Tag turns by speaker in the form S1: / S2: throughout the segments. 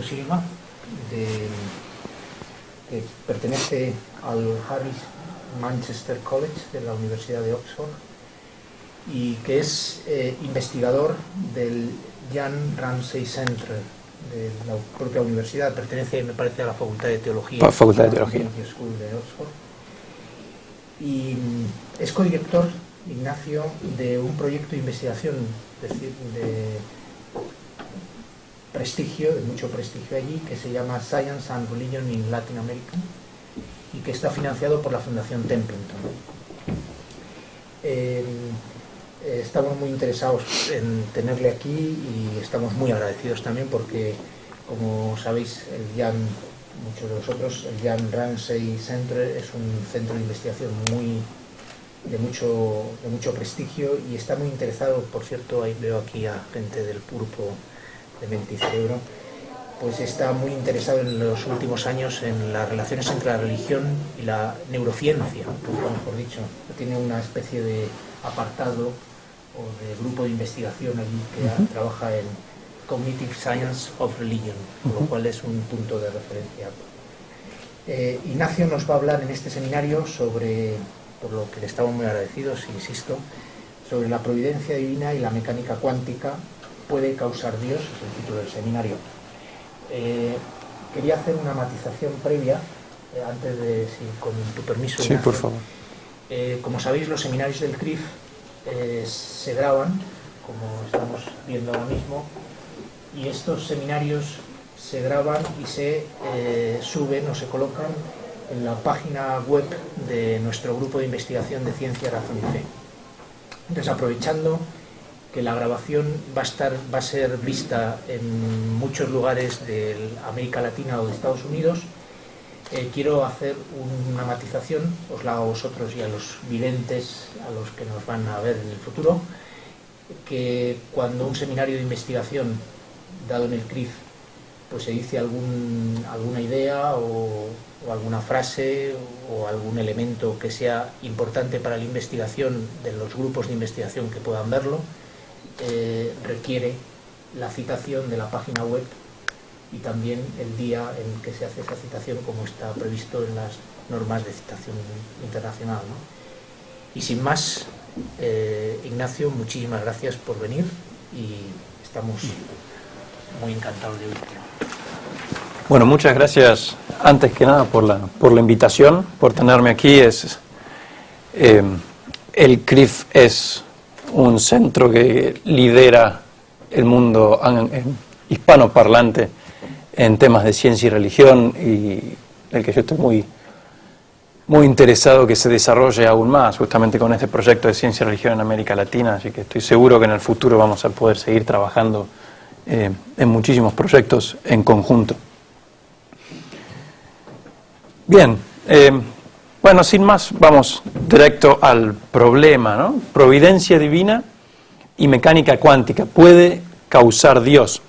S1: Silva, que pertenece al Harris Manchester College de la Universidad de Oxford y que es investigador del Jan Ramsey Center de la propia universidad. Pertenece, me parece, a la Facultad de Teología, de la School de Oxford, y es codirector, Ignacio, de un proyecto de investigación de prestigio, de mucho prestigio allí, que se llama Science and Religion in Latin America y que está financiado por la Fundación Templeton. Estamos muy interesados en tenerle aquí y estamos muy agradecidos también porque, como sabéis, muchos de vosotros, el Jan Ramsey Center es un centro de investigación de mucho prestigio y está muy interesado. Por cierto, ahí veo aquí a gente del Purpo de Mente y Cerebro, pues está muy interesado en los últimos años en las relaciones entre la religión y la neurociencia, mejor dicho. Tiene una especie de apartado o de grupo de investigación allí que trabaja en Cognitive Science of Religion, con lo cual es un punto de referencia. Ignacio nos va a hablar en este seminario sobre, por lo que le estamos muy agradecidos, insisto, sobre la providencia divina y la mecánica cuántica. ¿Puede causar Dios? Es el título del seminario. Quería hacer una matización previa, antes de, con tu permiso.
S2: Sí, por favor.
S1: Como sabéis, los seminarios del CRIF se graban, como estamos viendo ahora mismo, y estos seminarios se graban y se suben o se colocan en la página web de nuestro grupo de investigación de Ciencia, Razón y Fe. Entonces, aprovechando que la grabación va a ser vista en muchos lugares de América Latina o de Estados Unidos, quiero hacer una matización, os la hago a vosotros y a los videntes, a los que nos van a ver en el futuro, que cuando un seminario de investigación dado en el CRIF pues se dice alguna idea o alguna frase o algún elemento que sea importante para la investigación de los grupos de investigación que puedan verlo, requiere la citación de la página web y también el día en que se hace esa citación, como está previsto en las normas de citación internacional, ¿no? Y sin más, Ignacio, muchísimas gracias por venir y estamos muy encantados de oírte.
S2: Bueno, muchas gracias antes que nada por la invitación, por tenerme aquí. El CRIF es un centro que lidera el mundo hispanoparlante en temas de ciencia y religión y del que yo estoy muy interesado que se desarrolle aún más, justamente con este proyecto de ciencia y religión en América Latina, así que estoy seguro que en el futuro vamos a poder seguir trabajando en muchísimos proyectos en conjunto. Bien, bueno, sin más, vamos directo al problema, ¿no? Providencia divina y mecánica cuántica. ¿Puede causar Dios?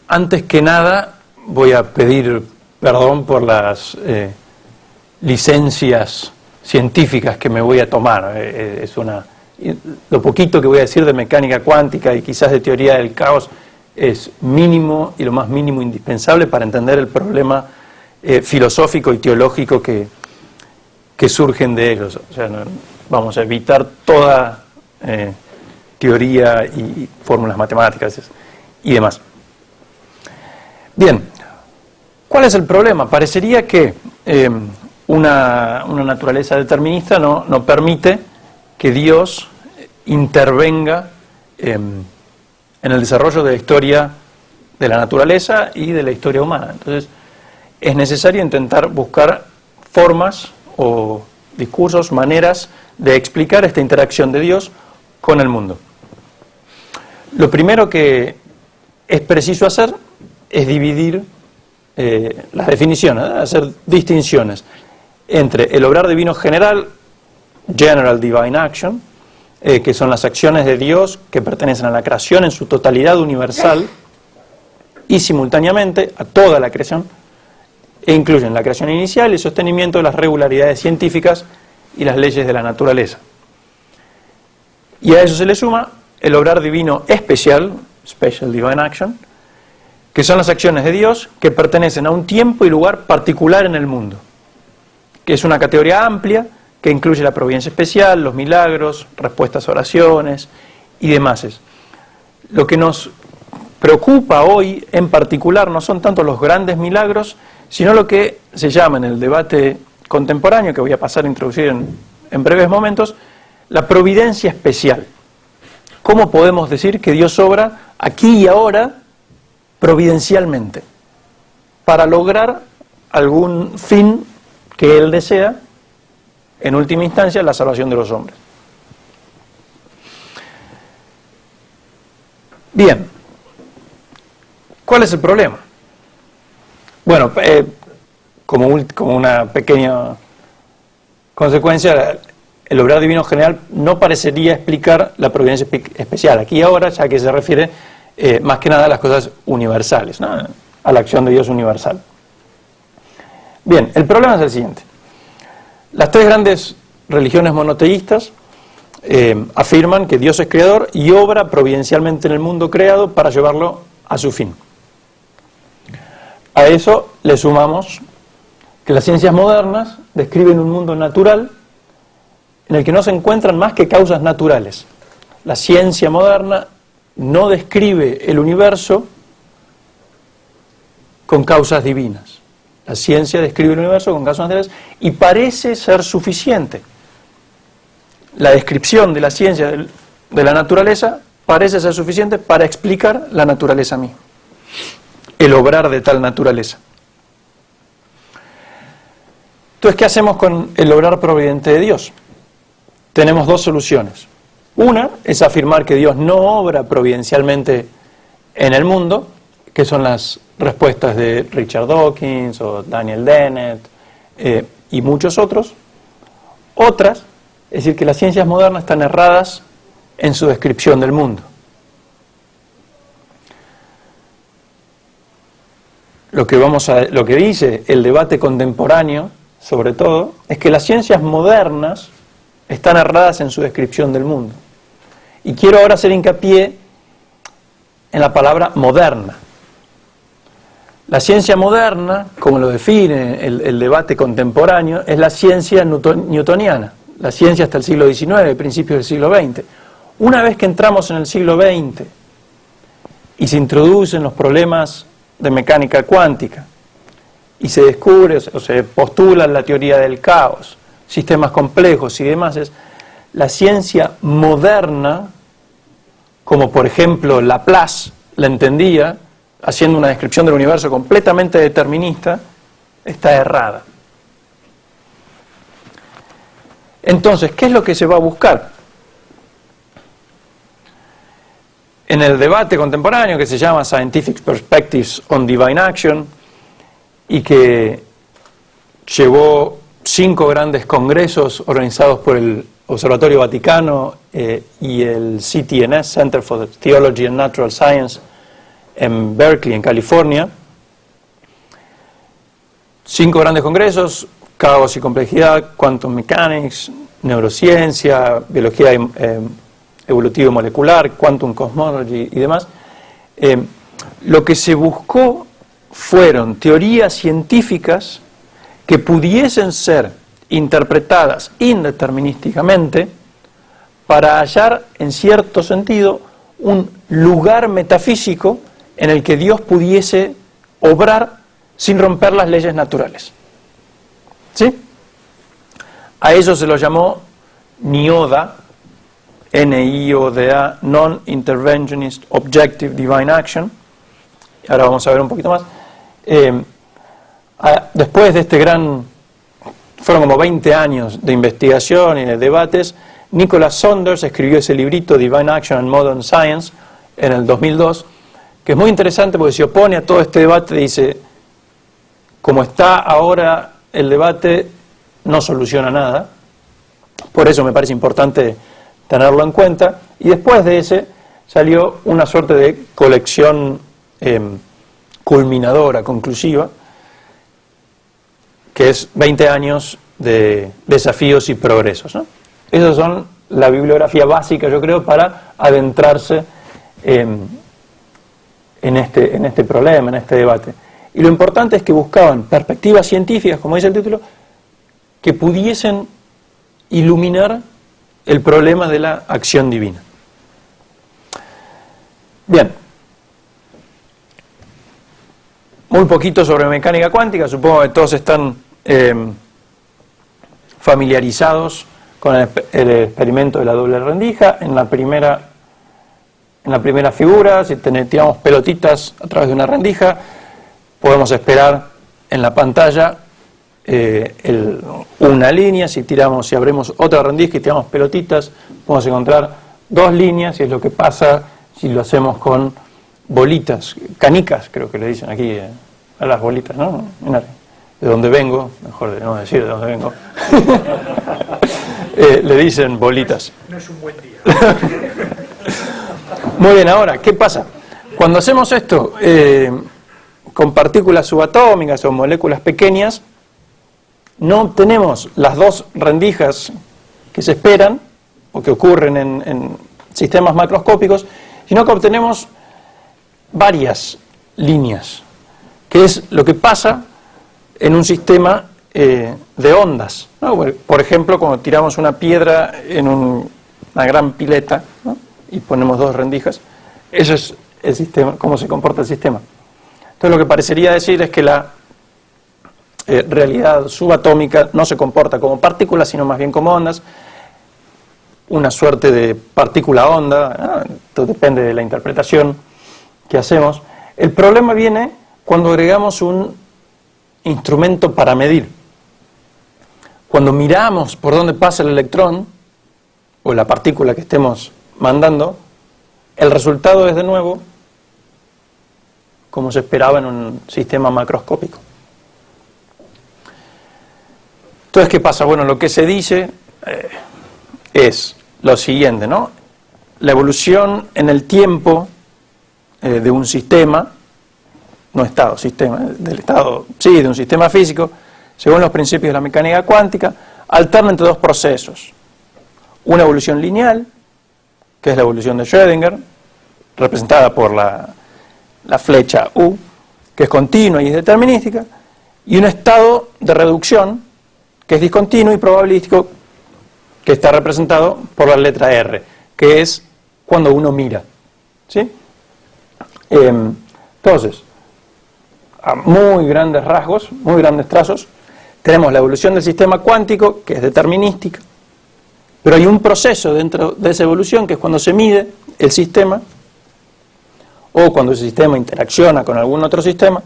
S2: Antes que nada, voy a pedir perdón por las licencias científicas que me voy a tomar. Lo poquito que voy a decir de mecánica cuántica y quizás de teoría del caos es mínimo y lo más mínimo indispensable para entender el problema filosófico y teológico que surgen de ellos. O sea, vamos a evitar toda teoría y fórmulas matemáticas y demás. Bien, ¿cuál es el problema? Parecería que una naturaleza determinista no permite que Dios intervenga en el desarrollo de la historia de la naturaleza y de la historia humana. Entonces, es necesario intentar buscar formas o discursos, maneras de explicar esta interacción de Dios con el mundo. Lo primero que es preciso hacer es dividir las definiciones, hacer distinciones entre el obrar divino general, General Divine Action, que son las acciones de Dios que pertenecen a la creación en su totalidad universal y simultáneamente a toda la creación, e incluyen la creación inicial y el sostenimiento de las regularidades científicas y las leyes de la naturaleza. Y a eso se le suma el obrar divino especial, Special Divine Action, que son las acciones de Dios que pertenecen a un tiempo y lugar particular en el mundo, que es una categoría amplia que incluye la providencia especial, los milagros, respuestas a oraciones y demás. Lo que nos preocupa hoy en particular no son tanto los grandes milagros, sino lo que se llama en el debate contemporáneo, que voy a pasar a introducir en breves momentos, la providencia especial. ¿Cómo podemos decir que Dios obra aquí y ahora providencialmente para lograr algún fin que Él desea, en última instancia, la salvación de los hombres? Bien, ¿cuál es el problema? Bueno, como una pequeña consecuencia, el obrar divino general no parecería explicar la providencia especial aquí y ahora, ya que se refiere más que nada a las cosas universales, ¿no? A la acción de Dios universal. Bien, el problema es el siguiente. Las tres grandes religiones monoteístas afirman que Dios es creador y obra providencialmente en el mundo creado para llevarlo a su fin. A eso le sumamos que las ciencias modernas describen un mundo natural en el que no se encuentran más que causas naturales. La ciencia moderna no describe el universo con causas divinas. La ciencia describe el universo con causas naturales y parece ser suficiente. La descripción de la ciencia de la naturaleza parece ser suficiente para explicar la naturaleza misma, el obrar de tal naturaleza. Entonces, ¿qué hacemos con el obrar providente de Dios? Tenemos dos soluciones. Una es afirmar que Dios no obra providencialmente en el mundo, que son las respuestas de Richard Dawkins o Daniel Dennett y muchos otros. Otras, es decir, que las ciencias modernas están erradas en su descripción del mundo. Lo que dice el debate contemporáneo, sobre todo, es que las ciencias modernas están erradas en su descripción del mundo. Y quiero ahora hacer hincapié en la palabra moderna. La ciencia moderna, como lo define el debate contemporáneo, es la ciencia newtoniana, la ciencia hasta el siglo XIX, principios del siglo XX. Una vez que entramos en el siglo XX y se introducen los problemas de mecánica cuántica y se descubre o se postula la teoría del caos, sistemas complejos y demás, la ciencia moderna, como por ejemplo Laplace la entendía, haciendo una descripción del universo completamente determinista, está errada. Entonces, ¿qué es lo que se va a buscar? En el debate contemporáneo que se llama Scientific Perspectives on Divine Action y que llevó 5 grandes congresos organizados por el Observatorio Vaticano y el CTNS, Center for Theology and Natural Science, en Berkeley, en California. 5 grandes congresos: caos y complejidad, quantum mechanics, neurociencia, biología evolutiva y molecular, quantum cosmology y demás. Lo que se buscó fueron teorías científicas que pudiesen ser interpretadas indeterminísticamente para hallar, en cierto sentido, un lugar metafísico en el que Dios pudiese obrar sin romper las leyes naturales. ¿Sí? A eso se lo llamó NIODA, NIODA, Non-Interventionist Objective Divine Action. Ahora vamos a ver un poquito más. Después de fueron como 20 años de investigación y de debates, Nicholas Saunders escribió ese librito, Divine Action and Modern Science, en el 2002, que es muy interesante porque se opone a todo este debate. Dice, como está ahora el debate, no soluciona nada. Por eso me parece importante tenerlo en cuenta. Y después de ese salió una suerte de colección culminadora, conclusiva, que es 20 años de desafíos y progresos, ¿no? Esas son la bibliografía básica, yo creo, para adentrarse en en este problema, en este debate. Y lo importante es que buscaban perspectivas científicas, como dice el título, que pudiesen iluminar el problema de la acción divina. Bien. Muy poquito sobre mecánica cuántica, supongo que todos están familiarizados con el experimento de la doble rendija. En la primera figura, si tiramos pelotitas a través de una rendija, podemos esperar en la pantalla una línea. Si abrimos otra rendija y tiramos pelotitas, podemos encontrar dos líneas, y es lo que pasa si lo hacemos con bolitas, canicas, creo que le dicen aquí a las bolitas, ¿no? De donde vengo, mejor de no decir de dónde vengo, le dicen bolitas.
S1: No es un buen día.
S2: Muy bien, ahora, ¿qué pasa? Cuando hacemos esto con partículas subatómicas o moléculas pequeñas, no obtenemos las dos rendijas que se esperan o que ocurren en sistemas macroscópicos, sino que obtenemos varias líneas, que es lo que pasa en un sistema de ondas, ¿no? Por ejemplo, cuando tiramos una piedra en una gran pileta, ¿no? Y ponemos dos rendijas, eso es el sistema, cómo se comporta el sistema. Entonces, lo que parecería decir es que la realidad subatómica no se comporta como partículas, sino más bien como ondas, una suerte de partícula-onda, ¿no? Esto depende de la interpretación que hacemos. El problema viene cuando agregamos un instrumento para medir. Cuando miramos por dónde pasa el electrón, o la partícula que estemos mandando, el resultado es de nuevo como se esperaba en un sistema macroscópico. Entonces, ¿qué pasa? Bueno, lo que se dice es lo siguiente, ¿no? La evolución en el tiempo de un sistema, no estado, sistema, del estado, sí, de un sistema físico, según los principios de la mecánica cuántica, alterna entre dos procesos. Una evolución lineal, que es la evolución de Schrödinger, representada por la flecha U, que es continua y es determinística, y un estado de reducción, que es discontinuo y probabilístico, que está representado por la letra R, que es cuando uno mira, ¿sí? Entonces, a muy grandes rasgos, muy grandes trazos, tenemos la evolución del sistema cuántico, que es determinística, pero hay un proceso dentro de esa evolución, que es cuando se mide el sistema, o cuando ese sistema interacciona con algún otro sistema,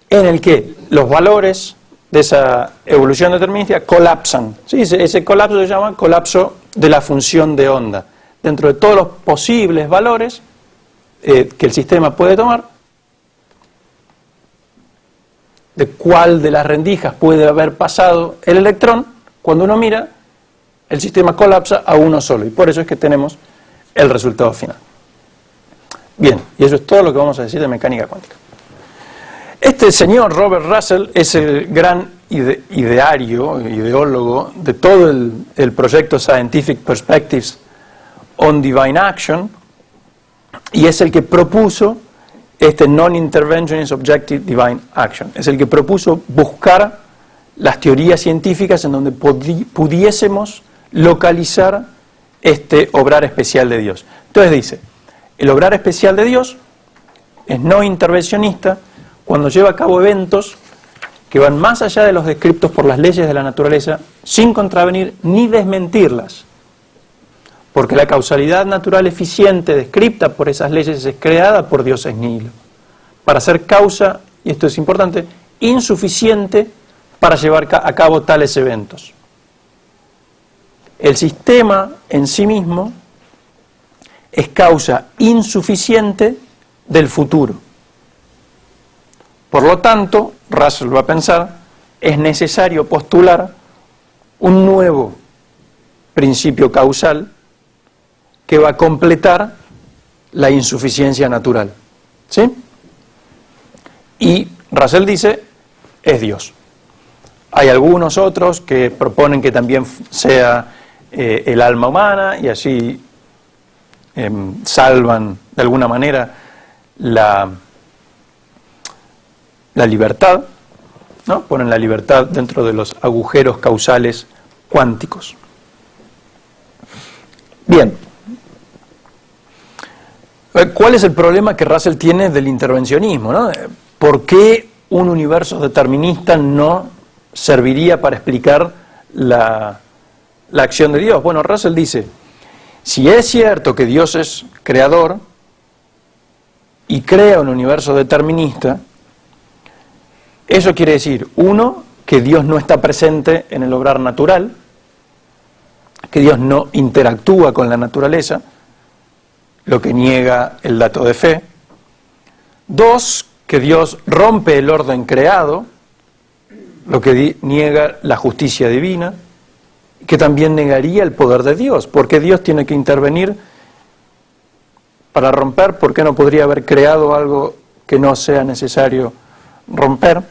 S2: en el que los valores de esa evolución determinística colapsan, ¿sí? Ese colapso se llama colapso de la función de onda. Dentro de todos los posibles valores que el sistema puede tomar, de cuál de las rendijas puede haber pasado el electrón, cuando uno mira, el sistema colapsa a uno solo, y por eso es que tenemos el resultado final. Bien, y eso es todo lo que vamos a decir de mecánica cuántica. Este señor Robert Russell es el gran ideólogo de todo el proyecto Scientific Perspectives on Divine Action, y es el que propuso este Non-Interventionist Objective Divine Action. Es el que propuso buscar las teorías científicas en donde pudiésemos localizar este obrar especial de Dios. Entonces dice, el obrar especial de Dios es no intervencionista cuando lleva a cabo eventos que van más allá de los descriptos por las leyes de la naturaleza, sin contravenir ni desmentirlas, porque la causalidad natural eficiente descripta por esas leyes es creada por Dios ex nihilo, para ser causa, y esto es importante, insuficiente para llevar a cabo tales eventos. El sistema en sí mismo es causa insuficiente del futuro. Por lo tanto, Russell va a pensar, es necesario postular un nuevo principio causal que va a completar la insuficiencia natural. ¿Sí? Y Russell dice, es Dios. Hay algunos otros que proponen que también sea el alma humana, y así salvan de alguna manera la libertad, ¿no? Ponen la libertad dentro de los agujeros causales cuánticos. Bien. ¿Cuál es el problema que Russell tiene del intervencionismo, ¿no? ¿Por qué un universo determinista no serviría para explicar la acción de Dios? Bueno, Russell dice, si es cierto que Dios es creador y crea un universo determinista, eso quiere decir, uno, que Dios no está presente en el obrar natural, que Dios no interactúa con la naturaleza, lo que niega el dato de fe. Dos, que Dios rompe el orden creado, lo que niega la justicia divina, que también negaría el poder de Dios. ¿Por qué Dios tiene que intervenir para romper? ¿Por qué no podría haber creado algo que no sea necesario romper?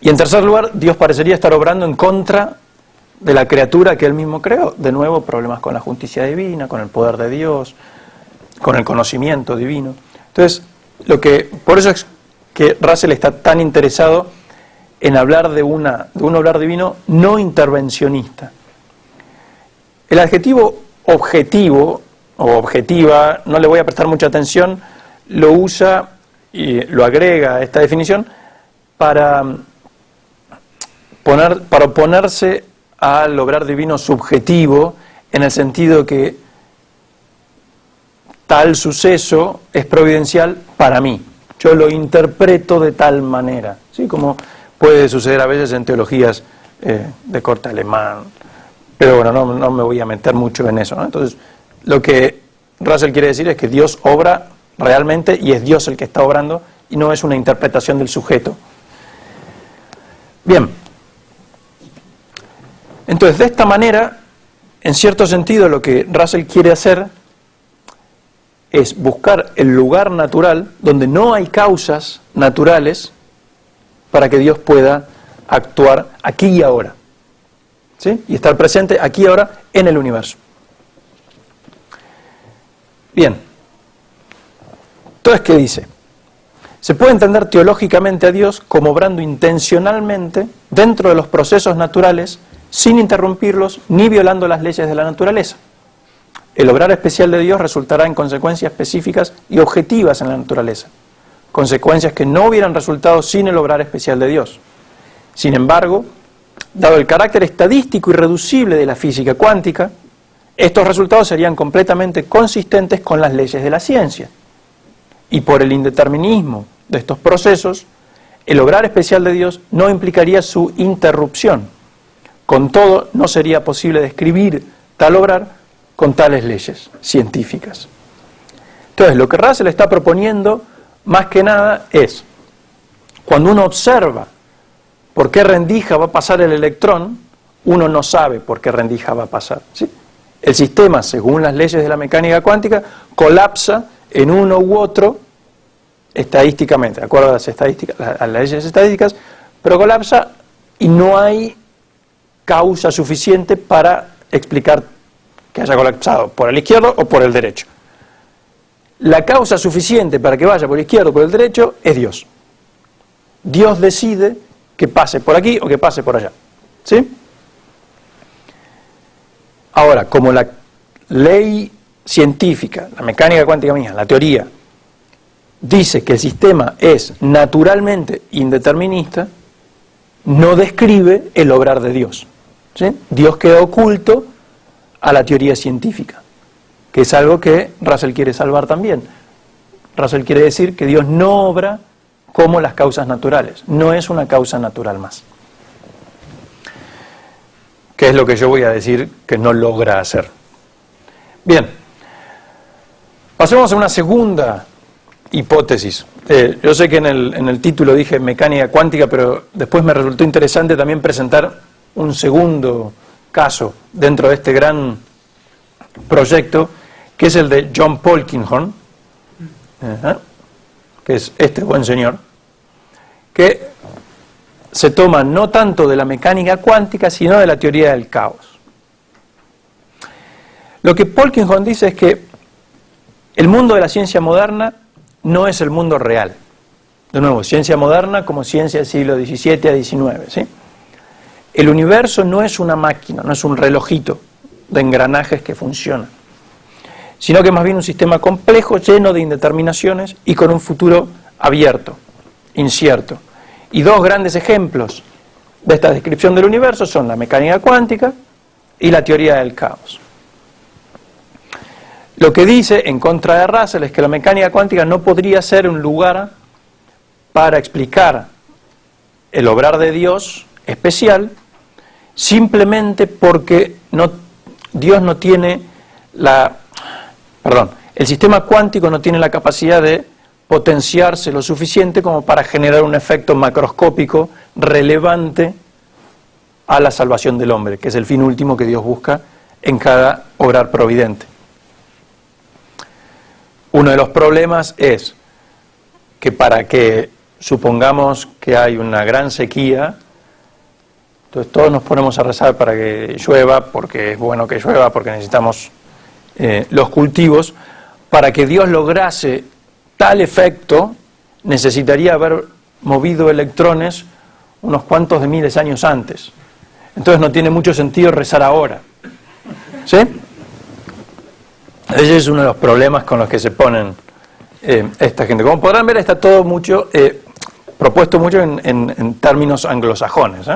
S2: Y en tercer lugar, Dios parecería estar obrando en contra de la criatura que Él mismo creó. De nuevo, problemas con la justicia divina, con el poder de Dios, con el conocimiento divino. Entonces, por eso es que Russell está tan interesado en hablar de un obrar divino no intervencionista. El adjetivo objetivo o objetiva, no le voy a prestar mucha atención, lo usa y lo agrega a esta definición para oponerse al obrar divino subjetivo, en el sentido que tal suceso es providencial para mí. Yo lo interpreto de tal manera, ¿sí? Como puede suceder a veces en teologías de corte alemán. Pero bueno, no me voy a meter mucho en eso, ¿no? Entonces, lo que Russell quiere decir es que Dios obra realmente y es Dios el que está obrando y no es una interpretación del sujeto. Bien. Entonces, de esta manera, en cierto sentido, lo que Russell quiere hacer es buscar el lugar natural donde no hay causas naturales para que Dios pueda actuar aquí y ahora, ¿sí? Y estar presente aquí y ahora en el universo. Bien. Entonces, ¿qué dice? Se puede entender teológicamente a Dios como obrando intencionalmente dentro de los procesos naturales sin interrumpirlos ni violando las leyes de la naturaleza. El obrar especial de Dios resultará en consecuencias específicas y objetivas en la naturaleza, consecuencias que no hubieran resultado sin el obrar especial de Dios. Sin embargo, dado el carácter estadístico irreducible de la física cuántica, estos resultados serían completamente consistentes con las leyes de la ciencia. Y por el indeterminismo de estos procesos, el obrar especial de Dios no implicaría su interrupción. Con todo, no sería posible describir tal obrar con tales leyes científicas. Entonces, lo que Russell está proponiendo, más que nada, es, cuando uno observa por qué rendija va a pasar el electrón, uno no sabe por qué rendija va a pasar, ¿sí? El sistema, según las leyes de la mecánica cuántica, colapsa en uno u otro estadísticamente, de acuerdo a las leyes estadísticas, pero colapsa y no hay causa suficiente para explicar que haya colapsado por el izquierdo o por el derecho. La causa suficiente para que vaya por el izquierdo o por el derecho es Dios. Dios decide que pase por aquí o que pase por allá, ¿sí? Ahora, como la ley científica, la mecánica cuántica misma, la teoría, dice que el sistema es naturalmente indeterminista, no describe el obrar de Dios, ¿sí? Dios queda oculto a la teoría científica, que es algo que Russell quiere salvar también. Russell quiere decir que Dios no obra como las causas naturales, no es una causa natural más. ¿Qué es lo que yo voy a decir que no logra hacer? Bien, pasemos a una segunda hipótesis. Yo sé que en el título dije mecánica cuántica, pero después me resultó interesante también presentar un segundo caso dentro de este gran proyecto, que es el de John Polkinghorne, que es este buen señor, que se toma no tanto de la mecánica cuántica, sino de la teoría del caos. Lo que Polkinghorne dice es que el mundo de la ciencia moderna no es el mundo real. De nuevo, ciencia moderna como ciencia del siglo XVII a XIX, ¿sí? El universo no es una máquina, no es un relojito de engranajes que funciona, sino que más bien un sistema complejo, lleno de indeterminaciones y con un futuro abierto, incierto. Y dos grandes ejemplos de esta descripción del universo son la mecánica cuántica y la teoría del caos. Lo que dice en contra de Russell es que la mecánica cuántica no podría ser un lugar para explicar el obrar de Dios especial, simplemente porque Dios no tiene el sistema cuántico no tiene la capacidad de potenciarse lo suficiente como para generar un efecto macroscópico relevante a la salvación del hombre, que es el fin último que Dios busca en cada obrar providente. Uno de los problemas es que para que supongamos que hay una gran sequía, entonces todos nos ponemos a rezar para que llueva, porque es bueno que llueva, porque necesitamos los cultivos. Para que Dios lograse tal efecto, necesitaría haber movido electrones unos cuantos de miles de años antes. Entonces no tiene mucho sentido rezar ahora. ¿Sí? Ese es uno de los problemas con los que se ponen esta gente. Como podrán ver, está todo propuesto mucho en términos anglosajones,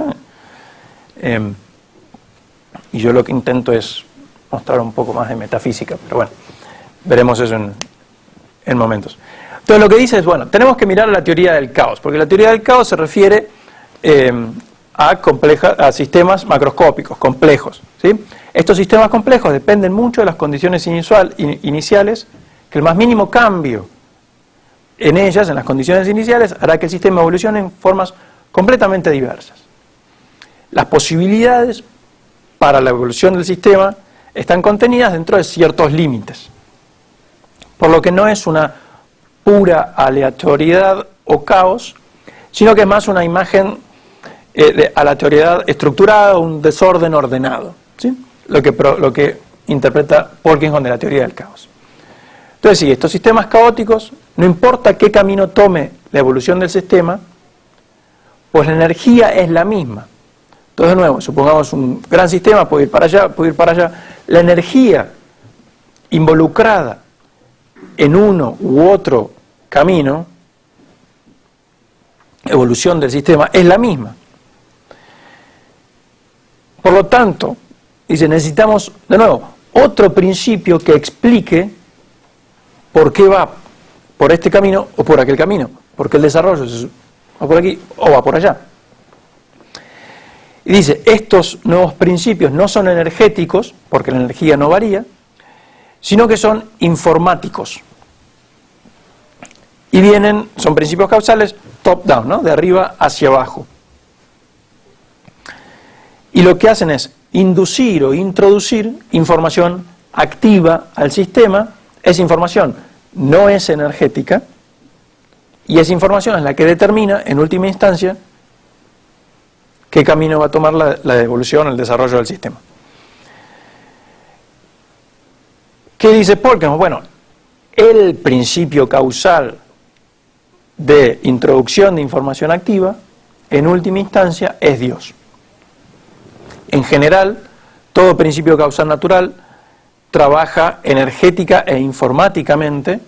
S2: y yo lo que intento es mostrar un poco más de metafísica, pero bueno, veremos eso en momentos. Entonces lo que dice es, bueno, tenemos que mirar la teoría del caos, porque la teoría del caos se refiere a sistemas macroscópicos, complejos, ¿sí? Estos sistemas complejos dependen mucho de las condiciones iniciales, que el más mínimo cambio en ellas, en las condiciones iniciales, hará que el sistema evolucione en formas completamente diversas. Las posibilidades para la evolución del sistema están contenidas dentro de ciertos límites, por lo que no es una pura aleatoriedad o caos, sino que es más una imagen de aleatoriedad estructurada, un desorden ordenado, ¿sí? Lo que interpreta Polkinghorne de la teoría del caos. Entonces, sí, estos sistemas caóticos, no importa qué camino tome la evolución del sistema, pues la energía es la misma. Entonces, de nuevo, supongamos un gran sistema, puede ir para allá, puede ir para allá. La energía involucrada en uno u otro camino, evolución del sistema, es la misma. Por lo tanto, dice, necesitamos, de nuevo, otro principio que explique por qué va por este camino o por aquel camino, porque el desarrollo va por aquí o va por allá. Y dice, estos nuevos principios no son energéticos, porque la energía no varía, sino que son informáticos. Y son principios causales top-down, ¿no? De arriba hacia abajo. Y lo que hacen es inducir o introducir información activa al sistema. Esa información no es energética y esa información es la que determina, en última instancia, qué camino va a tomar la evolución, el desarrollo del sistema. ¿Qué dice Polkinghorne? Bueno, el principio causal de introducción de información activa, en última instancia, es Dios. En general, todo principio causal natural trabaja energética e informáticamente.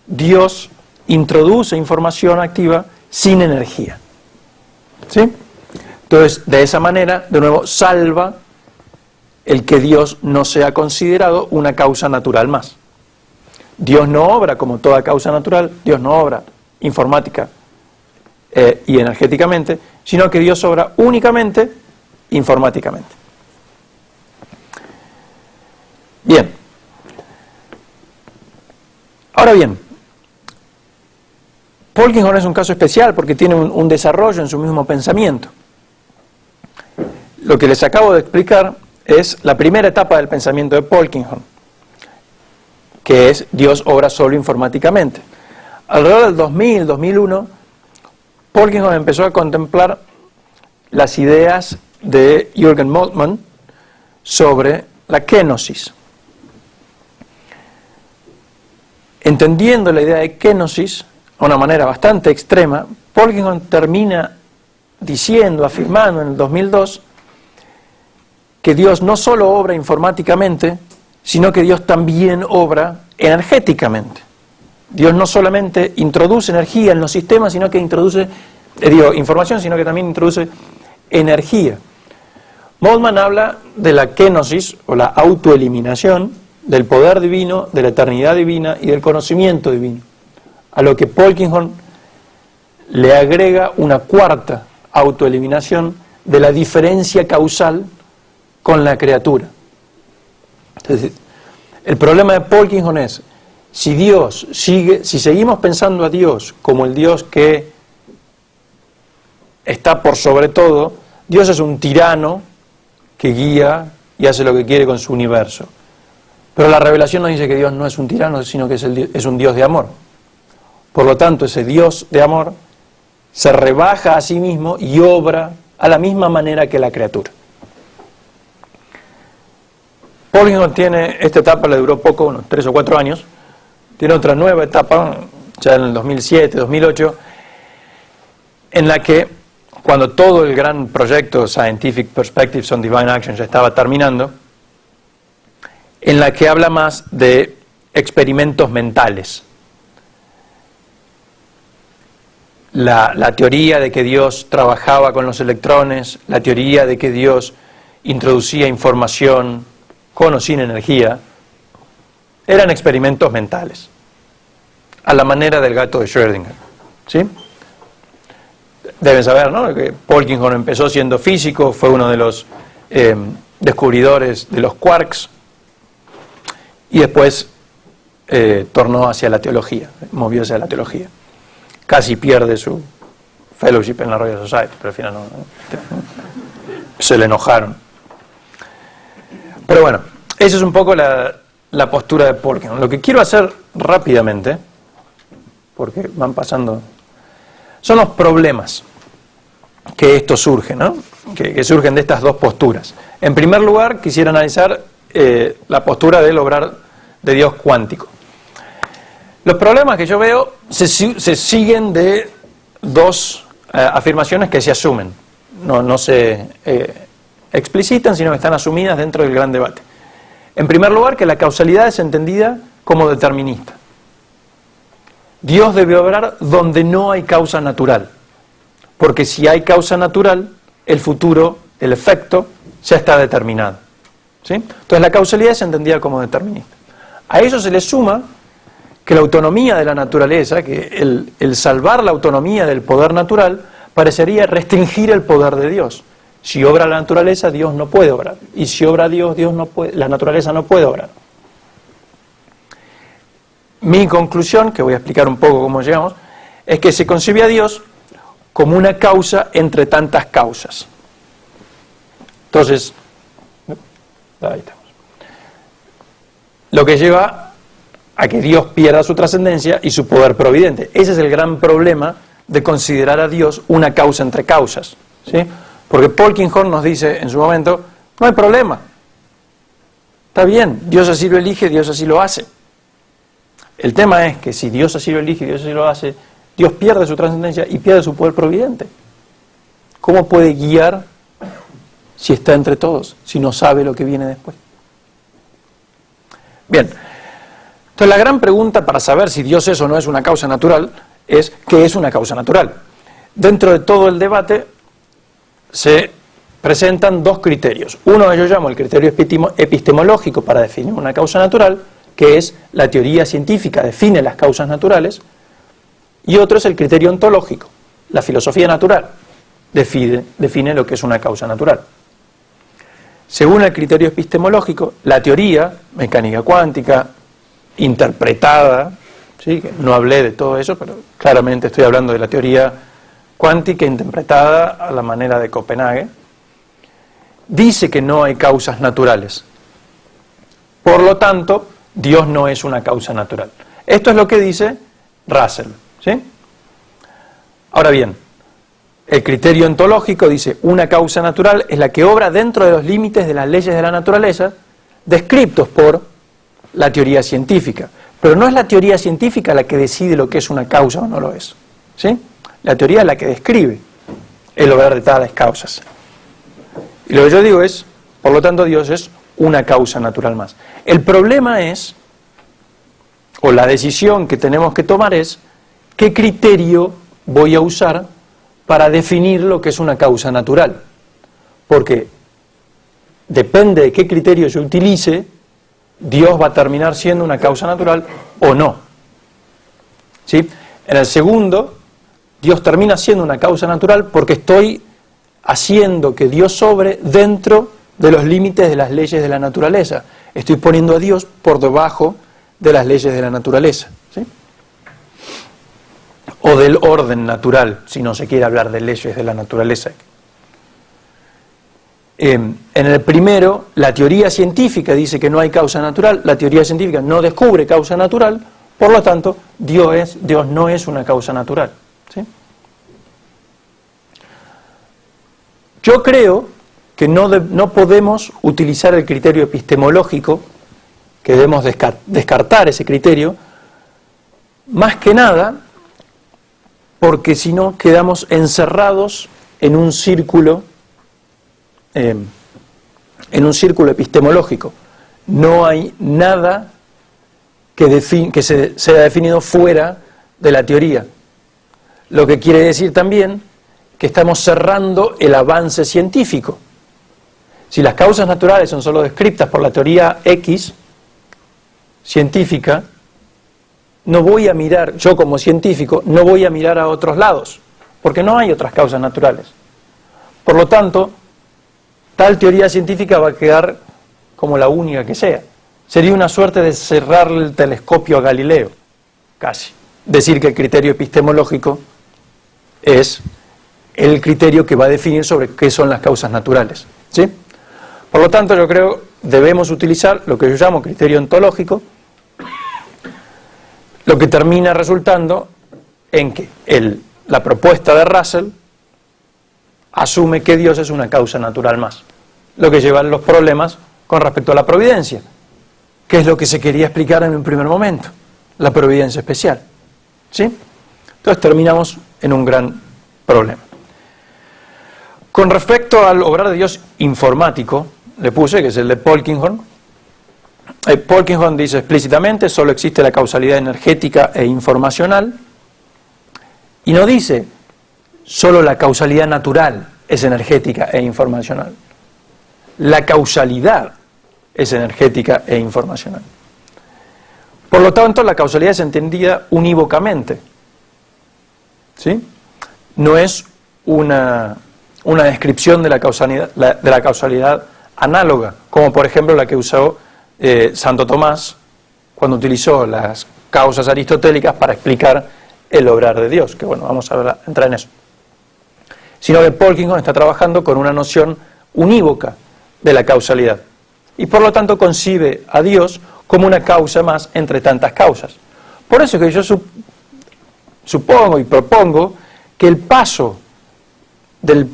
S2: Dios introduce información activa sin energía. ¿Sí? Entonces, de esa manera, de nuevo, salva el que Dios no sea considerado una causa natural más. Dios no obra como toda causa natural, Dios no obra informática y energéticamente, sino que Dios obra únicamente informáticamente. Bien. Ahora bien, Polkinghorne es un caso especial porque tiene un desarrollo en su mismo pensamiento. Lo que les acabo de explicar es la primera etapa del pensamiento de Polkinghorne, que es Dios obra solo informáticamente. Alrededor del 2000, 2001, Polkinghorne empezó a contemplar las ideas de Jürgen Moltmann sobre la kenosis. entendiendo la idea de kenosis de una manera bastante extrema, Polkinghorne termina diciendo, afirmando en el 2002, que Dios no solo obra informáticamente, sino que Dios también obra energéticamente. Dios no solamente introduce energía en los sistemas, sino que introduce, información, sino que también introduce energía. Moltmann habla de la kenosis, o la autoeliminación, del poder divino, de la eternidad divina y del conocimiento divino, a lo que Polkinghorne le agrega una cuarta autoeliminación de la diferencia causal con la criatura. Entonces, el problema de Polkinghorne es, si seguimos pensando a Dios como el Dios que está por sobre todo, Dios es un tirano que guía y hace lo que quiere con su universo. Pero la revelación nos dice que Dios no es un tirano, sino que es un Dios de amor. Por lo tanto, ese Dios de amor se rebaja a sí mismo y obra a la misma manera que la criatura. Polkinghorne tiene, esta etapa le duró poco, unos 3 o 4 años, tiene otra nueva etapa, ya en el 2007, 2008, en la que, cuando todo el gran proyecto Scientific Perspectives on Divine Action ya estaba terminando, en la que habla más de experimentos mentales. La teoría de que Dios trabajaba con los electrones, la teoría de que Dios introducía información con o sin energía, eran experimentos mentales, a la manera del gato de Schrödinger, ¿sí? Deben saber, ¿no?, que Polkinghorne empezó siendo físico, fue uno de los descubridores de los quarks, y después tornó hacia la teología, movió hacia la teología. Casi pierde su fellowship en la Royal Society, pero al final no, se le enojaron. Pero bueno, esa es un poco la postura de Polkinghorne. Lo que quiero hacer rápidamente, porque van pasando, son los problemas que esto surge, ¿no? Que surgen de estas dos posturas. En primer lugar, quisiera analizar la postura del obrar de Dios cuántico. Los problemas que yo veo se siguen de dos afirmaciones que se asumen, no se explicitan, sino que están asumidas dentro del gran debate. En primer lugar, que la causalidad es entendida como determinista. Dios debe obrar donde no hay causa natural, porque si hay causa natural, el futuro, el efecto, ya está determinado, ¿sí? Entonces la causalidad es entendida como determinista. A eso se le suma que la autonomía de la naturaleza, que el salvar la autonomía del poder natural, parecería restringir el poder de Dios. Si obra la naturaleza, Dios no puede obrar. Y si obra Dios, la naturaleza no puede obrar. Mi conclusión, que voy a explicar un poco cómo llegamos, es que se concibe a Dios como una causa entre tantas causas. Entonces, ahí estamos. Lo que lleva a que Dios pierda su trascendencia y su poder providente. Ese es el gran problema de considerar a Dios una causa entre causas, ¿sí? Porque Polkinghorne nos dice en su momento, no hay problema, está bien, Dios así lo elige, Dios así lo hace. El tema es que si Dios así lo elige, Dios así lo hace, Dios pierde su trascendencia y pierde su poder providente. ¿Cómo puede guiar si está entre todos, si no sabe lo que viene después? Bien, entonces la gran pregunta para saber si Dios es o no es una causa natural es, ¿qué es una causa natural? Dentro de todo el debate se presentan dos criterios. Uno yo llamo el criterio epistemológico para definir una causa natural, que es la teoría científica define las causas naturales, y otro es el criterio ontológico, la filosofía natural define lo que es una causa natural. Según el criterio epistemológico, la teoría, mecánica cuántica, interpretada, ¿sí? Que no hablé de todo eso, pero claramente estoy hablando de la teoría cuántica interpretada a la manera de Copenhague, dice que no hay causas naturales. Por lo tanto, Dios no es una causa natural. Esto es lo que dice Russell, ¿sí? Ahora bien, el criterio ontológico dice una causa natural es la que obra dentro de los límites de las leyes de la naturaleza descritos por la teoría científica, Pero no es la teoría científica la que decide lo que es una causa o no lo es, ¿sí? La teoría es la que describe el obrar de tales causas. Y lo que yo digo es, por lo tanto, Dios es una causa natural más. El problema es, o la decisión que tenemos que tomar es, ¿qué criterio voy a usar para definir lo que es una causa natural? Porque depende de qué criterio yo utilice, Dios va a terminar siendo una causa natural o no. ¿Sí? En el segundo, Dios termina siendo una causa natural porque estoy haciendo que Dios obre dentro de los límites de las leyes de la naturaleza. Estoy poniendo a Dios por debajo de las leyes de la naturaleza, ¿sí? O del orden natural, si no se quiere hablar de leyes de la naturaleza. En el primero, la teoría científica dice que no hay causa natural, la teoría científica no descubre causa natural, por lo tanto, Dios no es una causa natural, ¿sí? Yo creo que no podemos utilizar el criterio epistemológico, que debemos descartar ese criterio, más que nada porque si no quedamos encerrados en un círculo epistemológico. No hay nada que sea definido fuera de la teoría. Lo que quiere decir también que estamos cerrando el avance científico. Si las causas naturales son solo descritas por la teoría X científica, no voy a mirar, yo como científico, no voy a mirar a otros lados, porque no hay otras causas naturales. Por lo tanto, tal teoría científica va a quedar como la única que sea. Sería una suerte de cerrarle el telescopio a Galileo, casi. Decir que el criterio epistemológico es el criterio que va a definir sobre qué son las causas naturales, ¿sí? Por lo tanto, yo creo debemos utilizar lo que yo llamo criterio ontológico, lo que termina resultando en que la propuesta de Russell asume que Dios es una causa natural más, lo que lleva a los problemas con respecto a la providencia, que es lo que se quería explicar en un primer momento, la providencia especial, ¿sí? Entonces terminamos en un gran problema. Con respecto al obrar de Dios informático, le puse, que es el de Polkinghorne. Polkinghorne dice explícitamente, solo existe la causalidad energética e informacional, y no dice, solo la causalidad natural es energética e informacional. La causalidad es energética e informacional. Por lo tanto, la causalidad es entendida unívocamente, ¿sí? No es una descripción de la causalidad análoga, como por ejemplo la que usó Santo Tomás cuando utilizó las causas aristotélicas para explicar el obrar de Dios, que bueno, vamos a entrar en eso. Sino que Polkinghorne está trabajando con una noción unívoca de la causalidad, y por lo tanto concibe a Dios como una causa más entre tantas causas. Por eso que yo supongo y propongo que el paso de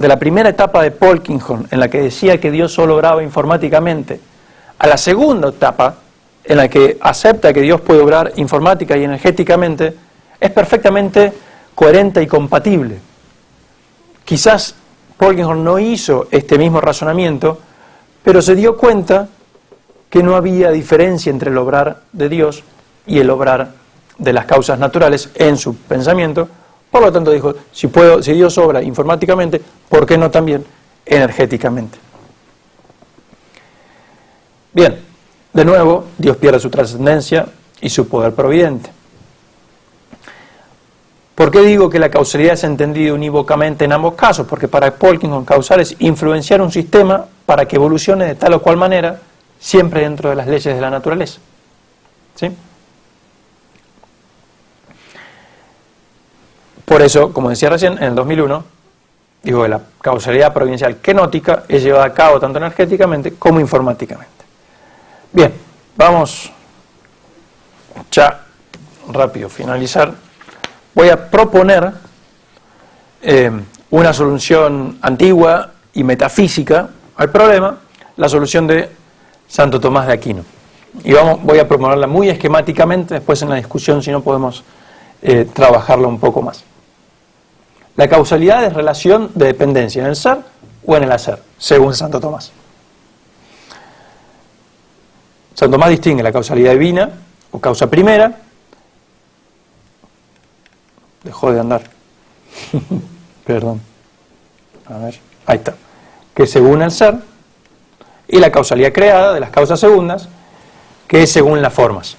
S2: la primera etapa de Polkinghorne, en la que decía que Dios solo obraba informáticamente, a la segunda etapa, en la que acepta que Dios puede obrar informática y energéticamente, es perfectamente coherente y compatible. Quizás Polkinghorne no hizo este mismo razonamiento, pero se dio cuenta que no había diferencia entre el obrar de Dios y el obrar de las causas naturales en su pensamiento. Por lo tanto dijo, si Dios obra informáticamente, ¿por qué no también energéticamente? Bien, de nuevo, Dios pierde su trascendencia y su poder providente. ¿Por qué digo que la causalidad es entendida unívocamente en ambos casos? Porque para Polkinghorne causal es influenciar un sistema para que evolucione de tal o cual manera, siempre dentro de las leyes de la naturaleza, ¿sí? Por eso, como decía recién, en el 2001, digo que la causalidad providencial kenótica es llevada a cabo tanto energéticamente como informáticamente. Bien, vamos ya rápido finalizar. Voy a proponer una solución antigua y metafísica al problema, la solución de Santo Tomás de Aquino. y voy a proponerla muy esquemáticamente, después en la discusión si no podemos trabajarla un poco más. La causalidad es relación de dependencia en el ser o en el hacer, según Santo Tomás. Santo Tomás distingue la causalidad divina o causa primera. Dejó de andar. Perdón. A ver, ahí está. Que es según el ser. Y la causalidad creada de las causas segundas, que es según las formas.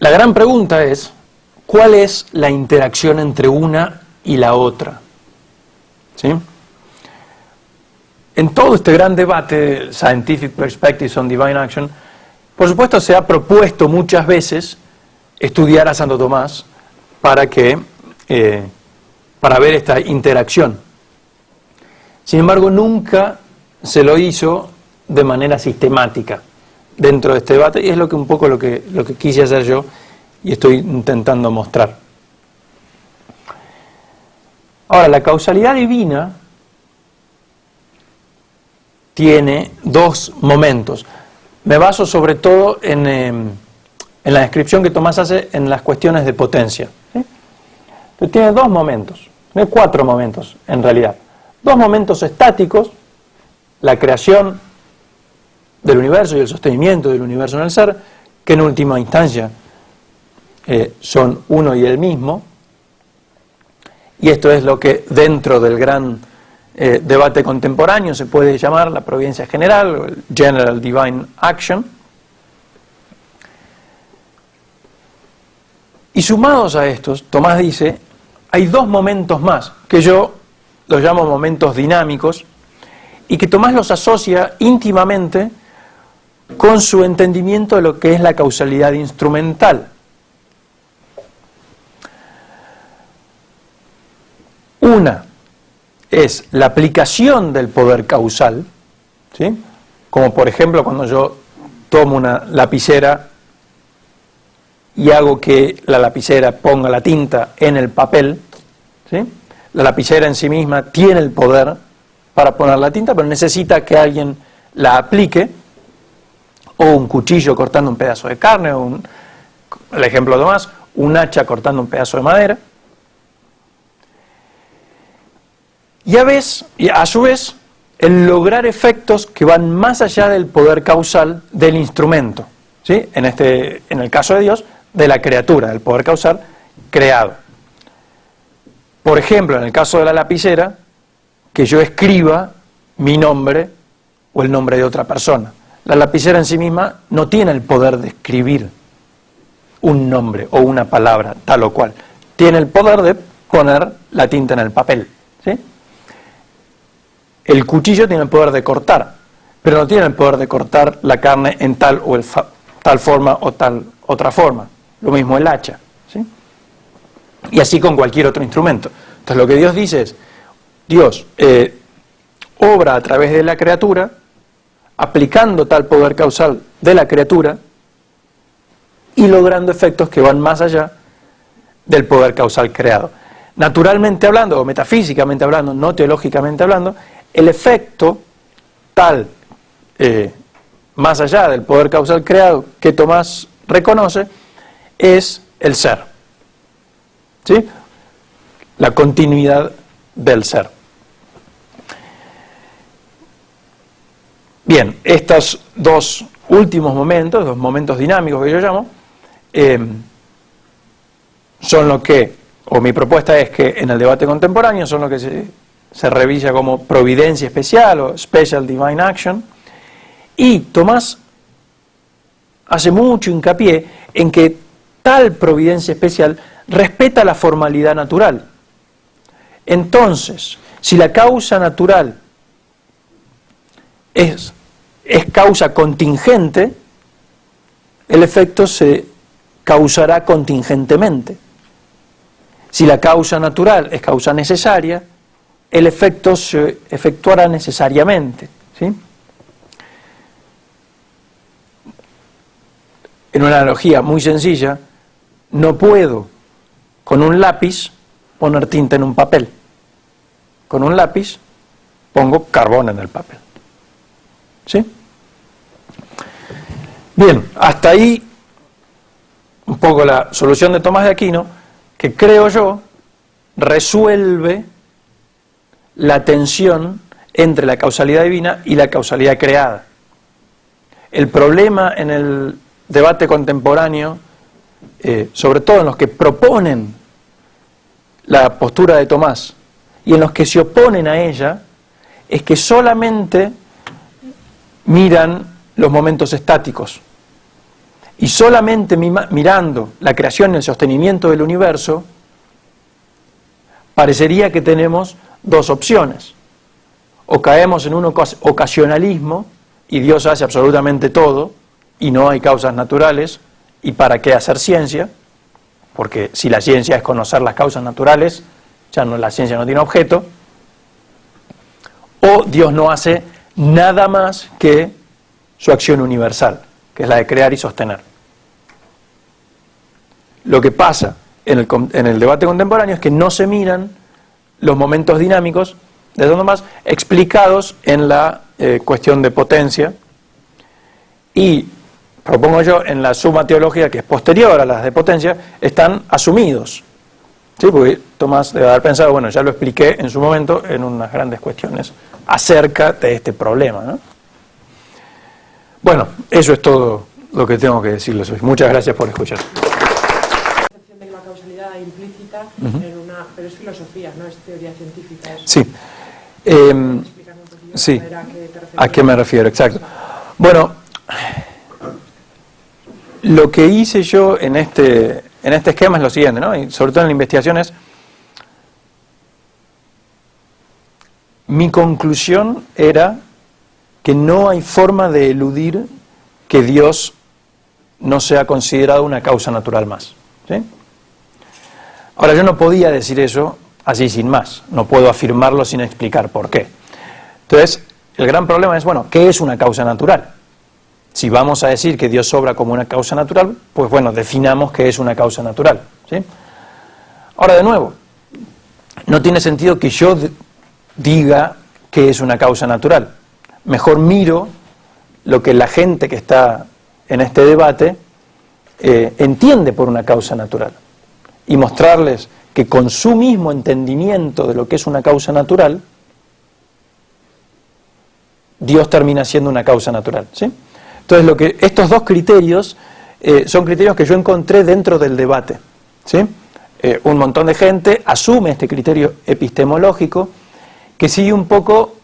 S2: La gran pregunta es, ¿cuál es la interacción entre una y la otra? ¿Sí? En todo este gran debate, Scientific Perspectives on Divine Action, por supuesto se ha propuesto muchas veces estudiar a Santo Tomás para ver esta interacción. Sin embargo, nunca se lo hizo de manera sistemática dentro de este debate, y es un poco lo que quise hacer yo y estoy intentando mostrar. Ahora, la causalidad divina tiene dos momentos. Me baso sobre todo en la descripción que Tomás hace en las cuestiones de potencia, ¿sí? Pero tiene dos momentos, tiene cuatro momentos en realidad. Dos momentos estáticos, la creación del universo y el sostenimiento del universo en el ser, que en última instancia son uno y el mismo, y esto es lo que dentro del gran debate contemporáneo se puede llamar la providencia general o el General Divine Action. Y sumados a estos, Tomás dice, hay dos momentos más, que yo los llamo momentos dinámicos, y que Tomás los asocia íntimamente con su entendimiento de lo que es la causalidad instrumental. Una es la aplicación del poder causal, ¿sí? Como por ejemplo cuando yo tomo una lapicera y hago que la lapicera ponga la tinta en el papel, ¿sí? La lapicera en sí misma tiene el poder para poner la tinta, pero necesita que alguien la aplique, o un cuchillo cortando un pedazo de carne, o el ejemplo de Tomás, un hacha cortando un pedazo de madera. Y a su vez, el lograr efectos que van más allá del poder causal del instrumento, ¿sí? En el caso de Dios, de la criatura, del poder causal creado. Por ejemplo, en el caso de la lapicera, que yo escriba mi nombre o el nombre de otra persona. La lapicera en sí misma no tiene el poder de escribir un nombre o una palabra tal o cual. Tiene el poder de poner la tinta en el papel, ¿sí? El cuchillo tiene el poder de cortar, pero no tiene el poder de cortar la carne en tal forma o tal otra forma. Lo mismo el hacha, ¿sí? Y así con cualquier otro instrumento. Entonces lo que Dios dice es, Dios obra a través de la criatura, aplicando tal poder causal de la criatura y logrando efectos que van más allá del poder causal creado. Naturalmente hablando, o metafísicamente hablando, no teológicamente hablando, el efecto tal, más allá del poder causal creado que Tomás reconoce, es el ser, ¿sí? La continuidad del ser. Bien, estos dos últimos momentos, dos momentos dinámicos que yo llamo, son lo que, o mi propuesta es que en el debate contemporáneo son lo que se revisa como providencia especial o Special Divine Action, y Tomás hace mucho hincapié en que tal providencia especial respeta la formalidad natural. Entonces, si la causa natural es causa contingente, el efecto se causará contingentemente. Si la causa natural es causa necesaria, el efecto se efectuará necesariamente, ¿sí? En una analogía muy sencilla, no puedo con un lápiz poner tinta en un papel. Con un lápiz pongo carbón en el papel, ¿Sí? Bien, hasta ahí un poco la solución de Tomás de Aquino, que creo yo resuelve la tensión entre la causalidad divina y la causalidad creada. El problema en el debate contemporáneo, sobre todo en los que proponen la postura de Tomás y en los que se oponen a ella, es que solamente miran los momentos estáticos. Y solamente mirando la creación y el sostenimiento del universo, parecería que tenemos dos opciones. O caemos en un ocasionalismo, y Dios hace absolutamente todo, y no hay causas naturales, ¿y para qué hacer ciencia? Porque si la ciencia es conocer las causas naturales, ya no, la ciencia no tiene objeto. O Dios no hace nada más que su acción universal, que es la de crear y sostener. Lo que pasa en el debate contemporáneo es que no se miran los momentos dinámicos de Tomás explicados en la cuestión de potencia, y propongo yo en la suma teológica, que es posterior a las de potencia, están asumidos. ¿Sí? Porque Tomás debe haber pensado, bueno, ya lo expliqué en su momento en unas grandes cuestiones acerca de este problema, ¿no? Bueno, eso es todo lo que tengo que decirles hoy. Muchas gracias por escuchar.
S3: De la causalidad implícita en una, pero es filosofía, no es teoría científica. Es,
S2: sí. Sí. ¿A qué me refiero? Exacto. Bueno, lo que hice yo en este esquema es lo siguiente, ¿no? Y sobre todo en la investigación es, mi conclusión era que no hay forma de eludir que Dios no sea considerado una causa natural más. ¿Sí? Ahora, yo no podía decir eso así sin más, no puedo afirmarlo sin explicar por qué. Entonces, el gran problema es, bueno, ¿qué es una causa natural? Si vamos a decir que Dios obra como una causa natural, pues bueno, definamos qué es una causa natural. ¿Sí? Ahora, de nuevo, no tiene sentido que yo diga qué es una causa natural. Mejor miro lo que la gente que está en este debate entiende por una causa natural, y mostrarles que con su mismo entendimiento de lo que es una causa natural, Dios termina siendo una causa natural. ¿Sí? Entonces, estos dos criterios son criterios que yo encontré dentro del debate. ¿Sí? Un montón de gente asume este criterio epistemológico que sigue un poco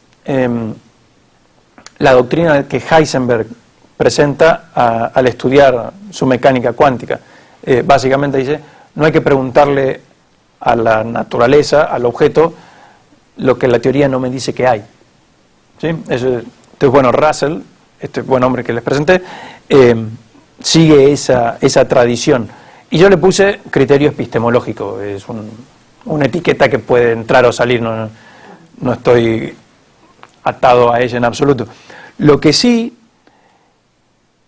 S2: la doctrina que Heisenberg presenta al estudiar su mecánica cuántica. Básicamente dice, no hay que preguntarle a la naturaleza, al objeto, lo que la teoría no me dice que hay. ¿Sí? Entonces, bueno, Russell, este buen hombre que les presenté, sigue esa tradición. Y yo le puse criterio epistemológico, es una etiqueta que puede entrar o salir, no estoy atado a ella en absoluto. Lo que sí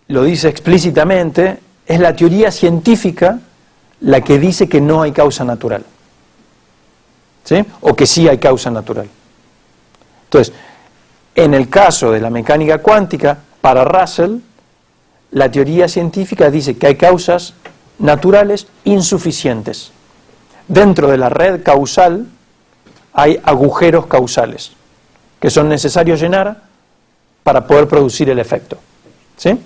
S2: lo dice explícitamente es la teoría científica la que dice que no hay causa natural. ¿Sí? O que sí hay causa natural. Entonces, en el caso de la mecánica cuántica, para Russell, la teoría científica dice que hay causas naturales insuficientes. Dentro de la red causal hay agujeros causales que son necesarios llenar para poder producir el efecto. ¿Sí?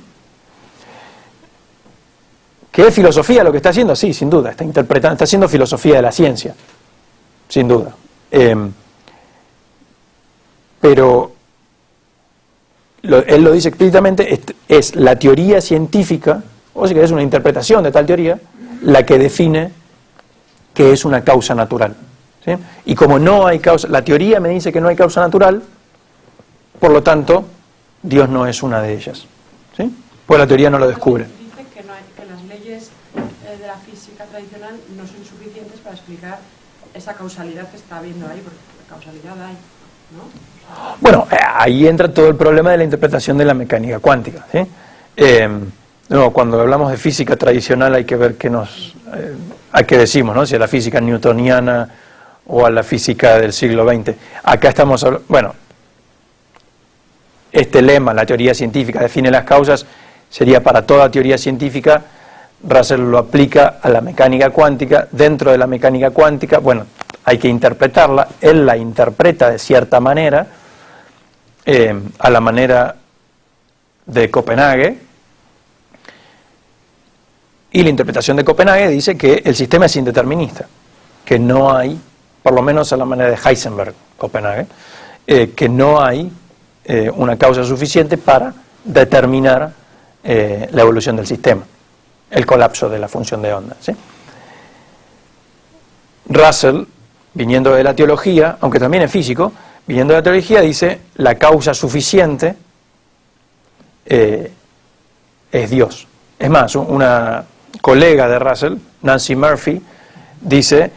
S2: ¿Qué es filosofía lo que está haciendo? Sí, sin duda, está haciendo filosofía de la ciencia, sin duda. Pero él lo dice explícitamente, es la teoría científica, o si querés una interpretación de tal teoría, la que define qué es una causa natural. ¿Sí? Y como no hay causa, la teoría me dice que no hay causa natural, por lo tanto, Dios no es una de ellas. ¿Sí? Pues la teoría no lo descubre.
S3: Dice que las leyes de la física tradicional no son suficientes para explicar esa causalidad que está habiendo ahí, porque la causalidad hay, ¿no?
S2: Bueno, ahí entra todo el problema de la interpretación de la mecánica cuántica. ¿Sí? Cuando hablamos de física tradicional hay que ver a qué decimos, ¿no? Si a la física newtoniana o a la física del siglo XX. Acá estamos hablando, bueno, este lema, la teoría científica define las causas, sería para toda teoría científica. Russell lo aplica a la mecánica cuántica. Dentro de la mecánica cuántica, bueno, hay que interpretarla, él la interpreta de cierta manera, a la manera de Copenhague, y la interpretación de Copenhague dice que el sistema es indeterminista, que no hay, por lo menos a la manera de Heisenberg, Copenhague, que no hay una causa suficiente para determinar la evolución del sistema, el colapso de la función de onda, ¿sí? Russell, viniendo de la teología, aunque también es físico, viniendo de la teología, dice la causa suficiente es Dios. Es más, una colega de Russell, Nancy Murphy, dice,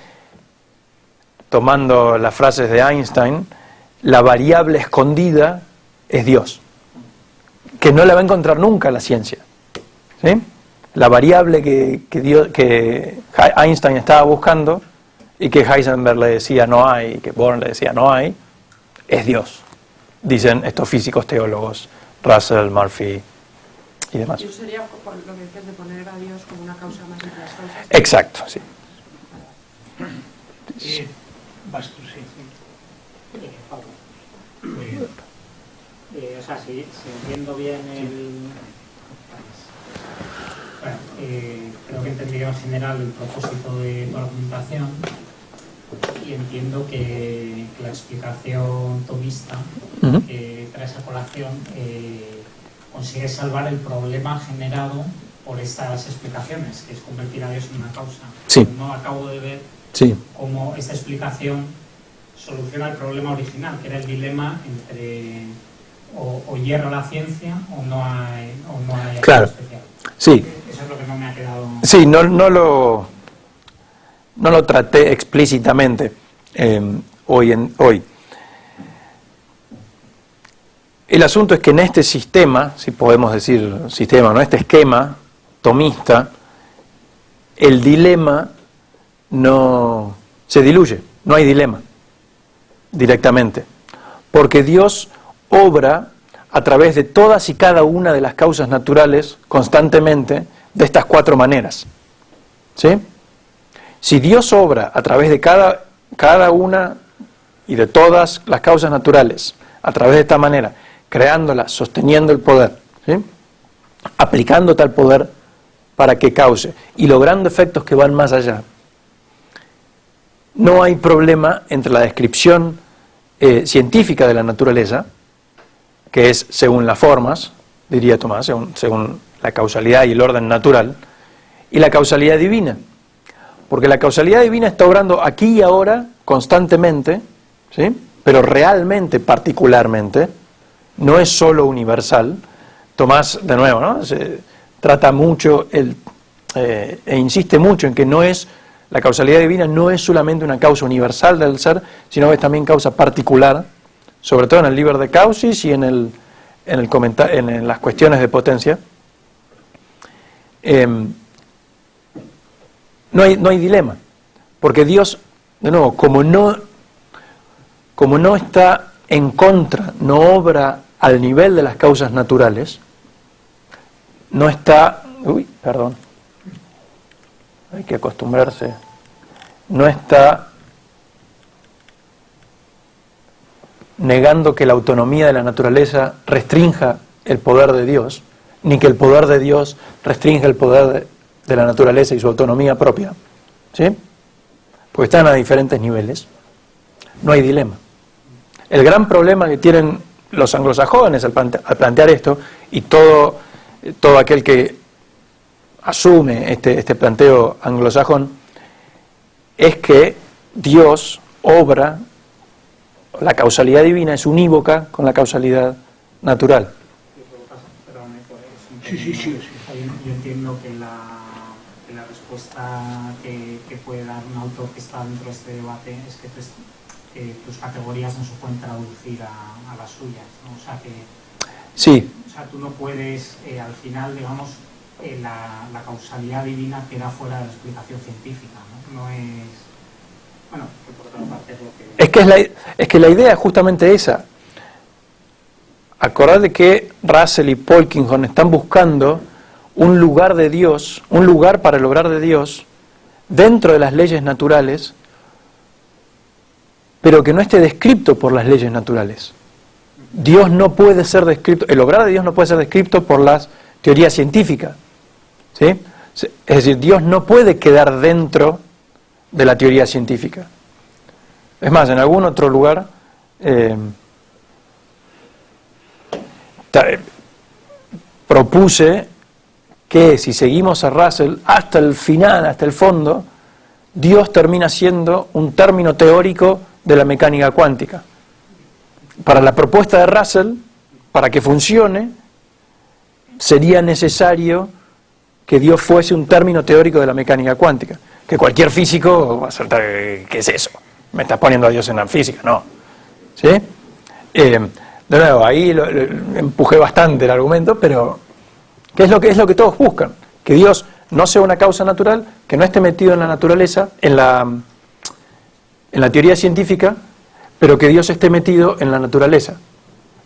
S2: tomando las frases de Einstein, la variable escondida es Dios, que no la va a encontrar nunca la ciencia, ¿sí? La variable que Einstein estaba buscando y que Heisenberg le decía no hay, que Born le decía no hay, es Dios, dicen estos físicos teólogos, Russell, Murphy y demás.
S3: Eso sería lo que dices de poner a Dios como una causa más entre las causas.
S2: Exacto, sí.
S1: Vas tú, sí.
S4: Pablo. O sea, si entiendo bien bueno, creo que he entendido en general el propósito de tu argumentación y entiendo que la explicación tomista que trae esa colación consigue salvar el problema generado por estas explicaciones, que es convertir a Dios en una causa.
S2: Sí.
S4: No acabo de ver
S2: Sí.
S4: cómo esta explicación soluciona el problema original, que era el dilema entre o hierra la ciencia o no hay
S2: Claro.
S4: especial.
S2: Sí.
S4: Eso es lo que no me ha quedado.
S2: Sí, no lo traté explícitamente hoy. El asunto es que en este sistema, si podemos decir sistema, ¿no? Este esquema tomista, el dilema no se diluye, no hay dilema directamente, porque Dios obra a través de todas y cada una de las causas naturales constantemente de estas cuatro maneras, ¿sí? Si Dios obra a través de cada una y de todas las causas naturales, a través de esta manera, creándolas, sosteniendo el poder, ¿sí? Aplicando tal poder para que cause y logrando efectos que van más allá, no hay problema entre la descripción científica de la naturaleza, que es según las formas, diría Tomás, según la causalidad y el orden natural, y la causalidad divina. Porque la causalidad divina está obrando aquí y ahora, constantemente, ¿sí? Pero realmente, particularmente, no es solo universal. Tomás, de nuevo, ¿no? Se trata mucho, e insiste mucho en que la causalidad divina no es solamente una causa universal del ser, sino que es también causa particular, sobre todo en el Liber de Causis y en las cuestiones de potencia. No hay dilema, porque Dios, de nuevo, como no está en contra, no obra al nivel de las causas naturales, no está, hay que acostumbrarse, no está negando que la autonomía de la naturaleza restrinja el poder de Dios, ni que el poder de Dios restrinja el poder de la naturaleza y su autonomía propia, ¿sí? Porque están a diferentes niveles, no hay dilema. El gran problema que tienen los anglosajones al plantear esto, y todo aquel que asume este planteo anglosajón, es que Dios obra, la causalidad divina es unívoca con la causalidad natural.
S1: Sí.
S4: Yo entiendo que la respuesta que puede dar un autor que está dentro de este debate es que tus categorías no se pueden traducir a las suyas, ¿no? O sea que
S2: sí.
S4: O sea, tú no puedes, al final, digamos, la causalidad divina queda fuera de la explicación científica, ¿no? No es... Bueno, que por otra parte es lo que...
S2: Es que la idea es justamente esa. acordate que Russell y Polkinghorne están buscando un lugar de Dios, un lugar para el obrar de Dios dentro de las leyes naturales, pero que no esté descrito por las leyes naturales. Dios no puede ser descrito, el obrar de Dios no puede ser descrito por las teorías científicas, ¿sí? Es decir, Dios no puede quedar dentro de la teoría científica. Es más, en algún otro lugar propuse que si seguimos a Russell hasta el final, hasta el fondo, Dios termina siendo un término teórico de la mecánica cuántica. Para la propuesta de Russell, para que funcione, sería necesario que Dios fuese un término teórico de la mecánica cuántica. Que cualquier físico va a acertar, ¿qué es eso? Me estás poniendo a Dios en la física, no. ¿Sí? De nuevo, ahí empujé bastante el argumento, pero ¿qué es lo que todos buscan? Que Dios no sea una causa natural, que no esté metido en la naturaleza, en la teoría científica, pero que Dios esté metido en la naturaleza.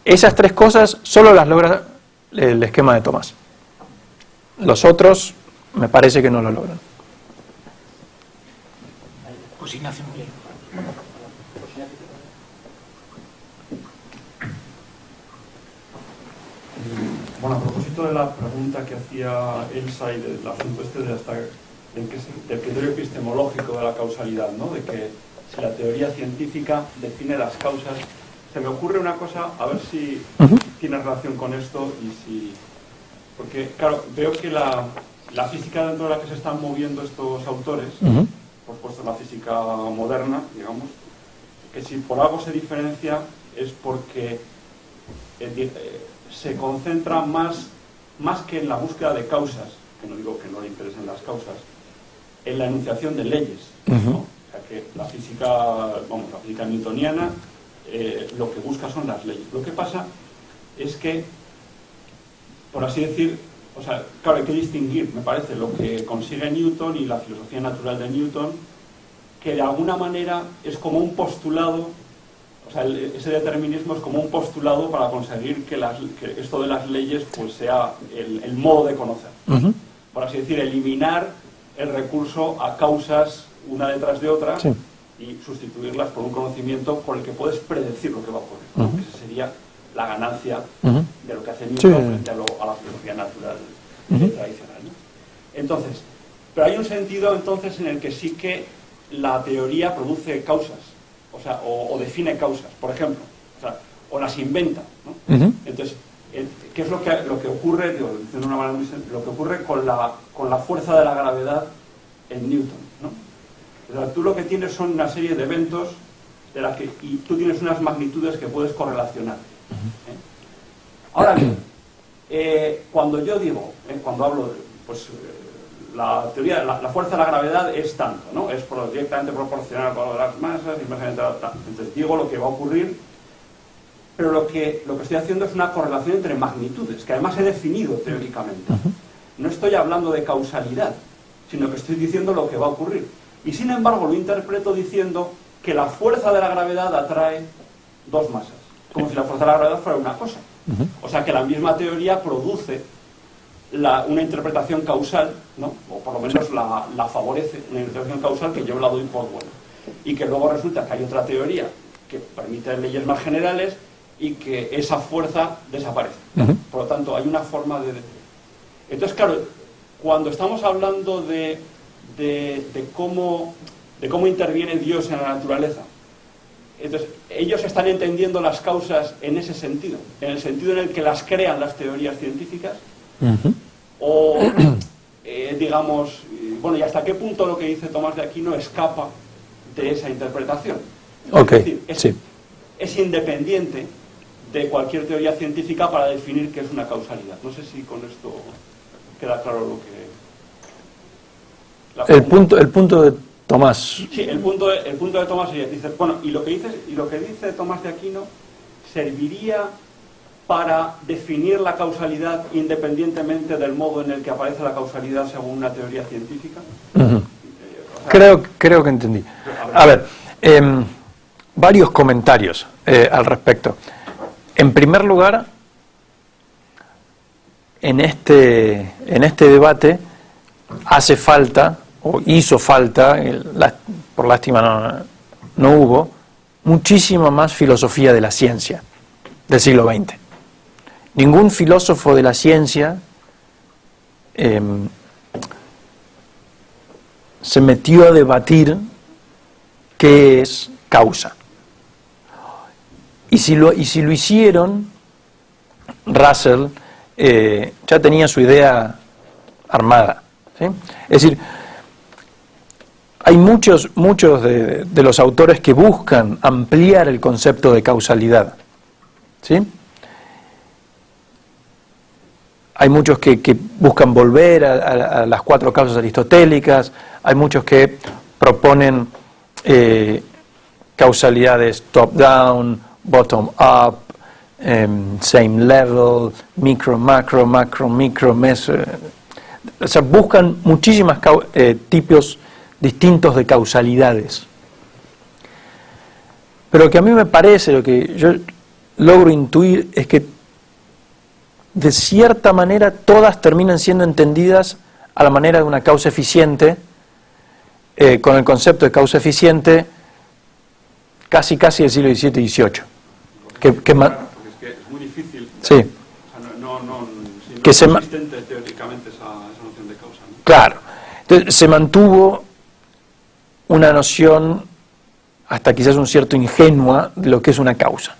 S2: Esas tres cosas solo las logra el esquema de Tomás. Los otros me parece que no lo logran.
S1: Pues Ignacio, muy bien.
S5: Bueno, a propósito de la pregunta que hacía Elsa y del asunto de hasta del criterio epistemológico de la causalidad, ¿no? De que si la teoría científica define las causas, se me ocurre una cosa, a ver si tiene relación con esto y si... Porque, claro, veo que la física dentro de la que se están moviendo estos autores, por supuesto la física moderna, digamos, que si por algo se diferencia es porque se concentra más que en la búsqueda de causas, que no digo que no le interesen las causas, en la enunciación de leyes, ¿no? O sea que la física newtoniana lo que busca son las leyes. Lo que pasa es que, por así decir, o sea, claro, hay que distinguir, me parece, lo que consigue Newton y la filosofía natural de Newton, que de alguna manera es como un postulado, o sea, ese determinismo es como un postulado para conseguir que esto de las leyes pues sea el modo de conocer. Por así decir, eliminar el recurso a causas una detrás de otra, sí, y sustituirlas por un conocimiento por el que puedes predecir lo que va a ocurrir, ¿no? Esa sería la ganancia de lo que hace Newton, sí, frente a la filosofía natural tradicional, ¿no? Entonces, pero hay un sentido entonces en el que sí que la teoría produce causas, o sea, o define causas, por ejemplo, o las inventa, ¿no? Entonces, ¿qué es lo que ocurre, digo, de una manera muy sencilla, lo que ocurre con la fuerza de la gravedad en Newton, ¿no? O sea, tú lo que tienes son una serie de eventos y tú tienes unas magnitudes que puedes correlacionar. Ahora bien, cuando yo digo, cuando hablo, la teoría, la fuerza de la gravedad es tanto, ¿no? Es directamente proporcional con las masas, inversamente tanto. Entonces digo lo que va a ocurrir, pero lo que estoy haciendo es una correlación entre magnitudes, que además he definido teóricamente. No estoy hablando de causalidad, sino que estoy diciendo lo que va a ocurrir. Y sin embargo lo interpreto diciendo que la fuerza de la gravedad atrae dos masas, como si la fuerza de la gravedad fuera una cosa. O sea que la misma teoría produce una interpretación causal, ¿no? O por lo menos la favorece, una interpretación causal que yo la doy por buena. Y que luego resulta que hay otra teoría que permite leyes más generales y que esa fuerza desaparece. Por lo tanto, hay una forma de... Entonces, claro, cuando estamos hablando de cómo interviene Dios en la naturaleza, entonces ellos están entendiendo las causas en ese sentido, en el sentido en el que las crean las teorías científicas, o digamos, bueno, y hasta qué punto lo que dice Tomás de Aquino escapa de esa interpretación.
S2: Okay,
S5: es decir, es independiente de cualquier teoría científica para definir qué es una causalidad. No sé si con esto queda claro lo que...
S2: El punto de Tomás.
S5: Sí, el punto de Tomás dice, bueno, y lo que dice Tomás de Aquino serviría para definir la causalidad independientemente del modo en el que aparece la causalidad según una teoría científica.
S2: Creo que entendí. A ver, varios comentarios al respecto. En primer lugar, en este debate hace falta, o hizo falta, por lástima no hubo, muchísima más filosofía de la ciencia del siglo XX. Ningún filósofo de la ciencia se metió a debatir qué es causa. Y si lo hicieron, Russell ya tenía su idea armada, ¿sí? Es decir, hay muchos de los autores que buscan ampliar el concepto de causalidad, ¿sí? Hay muchos que buscan volver a las 4 causas aristotélicas, hay muchos que proponen causalidades top-down, bottom-up, same level, micro-macro, macro-micro, meso. O sea, buscan muchísimos tipos distintos de causalidades. Pero lo que a mí me parece, lo que yo logro intuir, es que de cierta manera todas terminan siendo entendidas a la manera de una causa eficiente, con el concepto de causa eficiente casi del siglo XVII y XVIII.
S5: Porque es que es muy difícil.
S2: Sí.
S5: O sea, no es consistente teóricamente esa noción de causa, ¿no?
S2: Claro. Entonces se mantuvo una noción, hasta quizás un cierto ingenua, de lo que es una causa.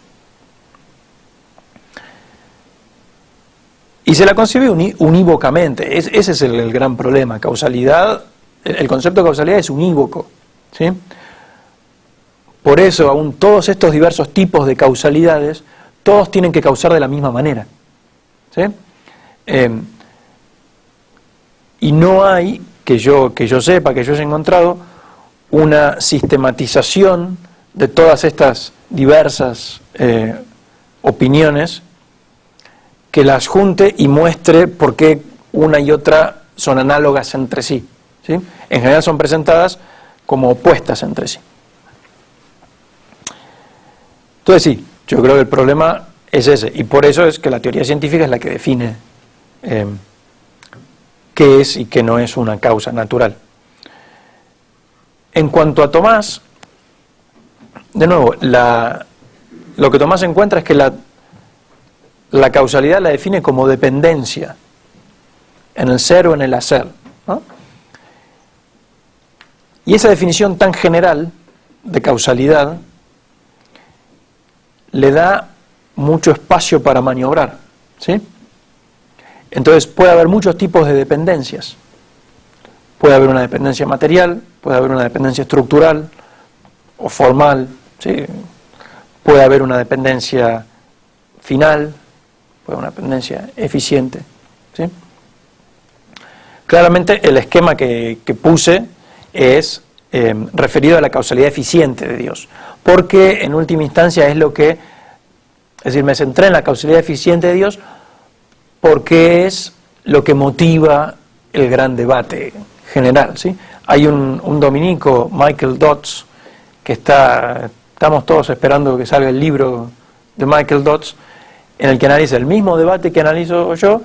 S2: Y se la concibe unívocamente. Ese es el gran problema. Causalidad, el concepto de causalidad es unívoco, ¿sí? Por eso, aún todos estos diversos tipos de causalidades, todos tienen que causar de la misma manera, ¿sí? Y no hay, que yo sepa, que yo haya encontrado, una sistematización de todas estas diversas opiniones que las junte y muestre por qué una y otra son análogas entre sí, ¿sí? En general son presentadas como opuestas entre sí. Entonces sí, yo creo que el problema es ese, y por eso es que la teoría científica es la que define qué es y qué no es una causa natural. En cuanto a Tomás, de nuevo, lo que Tomás encuentra es que la causalidad la define como dependencia en el ser o en el hacer, ¿no? Y esa definición tan general de causalidad le da mucho espacio para maniobrar, ¿sí? Entonces puede haber muchos tipos de dependencias. Puede haber una dependencia material, puede haber una dependencia estructural o formal, ¿sí? Puede haber una dependencia final, puede haber una dependencia eficiente, ¿sí? Claramente el esquema que puse es referido a la causalidad eficiente de Dios, porque en última instancia es decir, me centré en la causalidad eficiente de Dios porque es lo que motiva el gran debate general, ¿sí? Hay un dominico, Michael Dodds, que estamos todos esperando que salga el libro de Michael Dodds, en el que analiza el mismo debate que analizo yo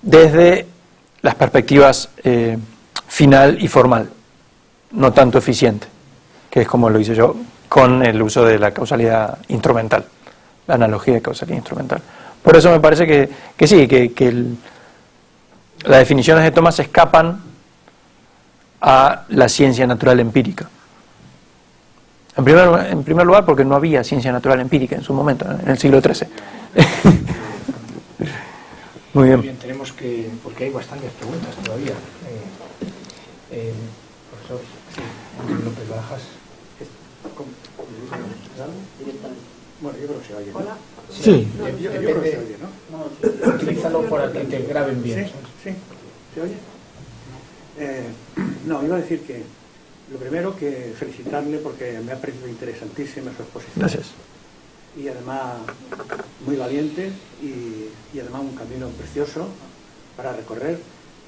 S2: desde las perspectivas final y formal, no tanto eficiente, que es como lo hice yo con el uso de la causalidad instrumental, la analogía de causalidad instrumental. Por eso me parece que sí, que las definiciones de Tomás escapan a la ciencia natural empírica. En primer lugar, porque no había ciencia natural empírica en su momento, en el siglo XIII. Muy bien.
S1: Tenemos que, porque hay bastantes preguntas todavía. Profesor, sí, López Barajas.
S6: Bueno, yo creo que se oye, ¿no?
S3: Hola.
S1: Sí,
S6: Yo creo que se oye, ¿no?
S1: Utilízalo para que te graben bien.
S6: Sí, ¿se oye? No, iba a decir que lo primero que felicitarle porque me ha parecido interesantísima su exposición.
S2: Gracias.
S6: Y además muy valiente y además un camino precioso para recorrer,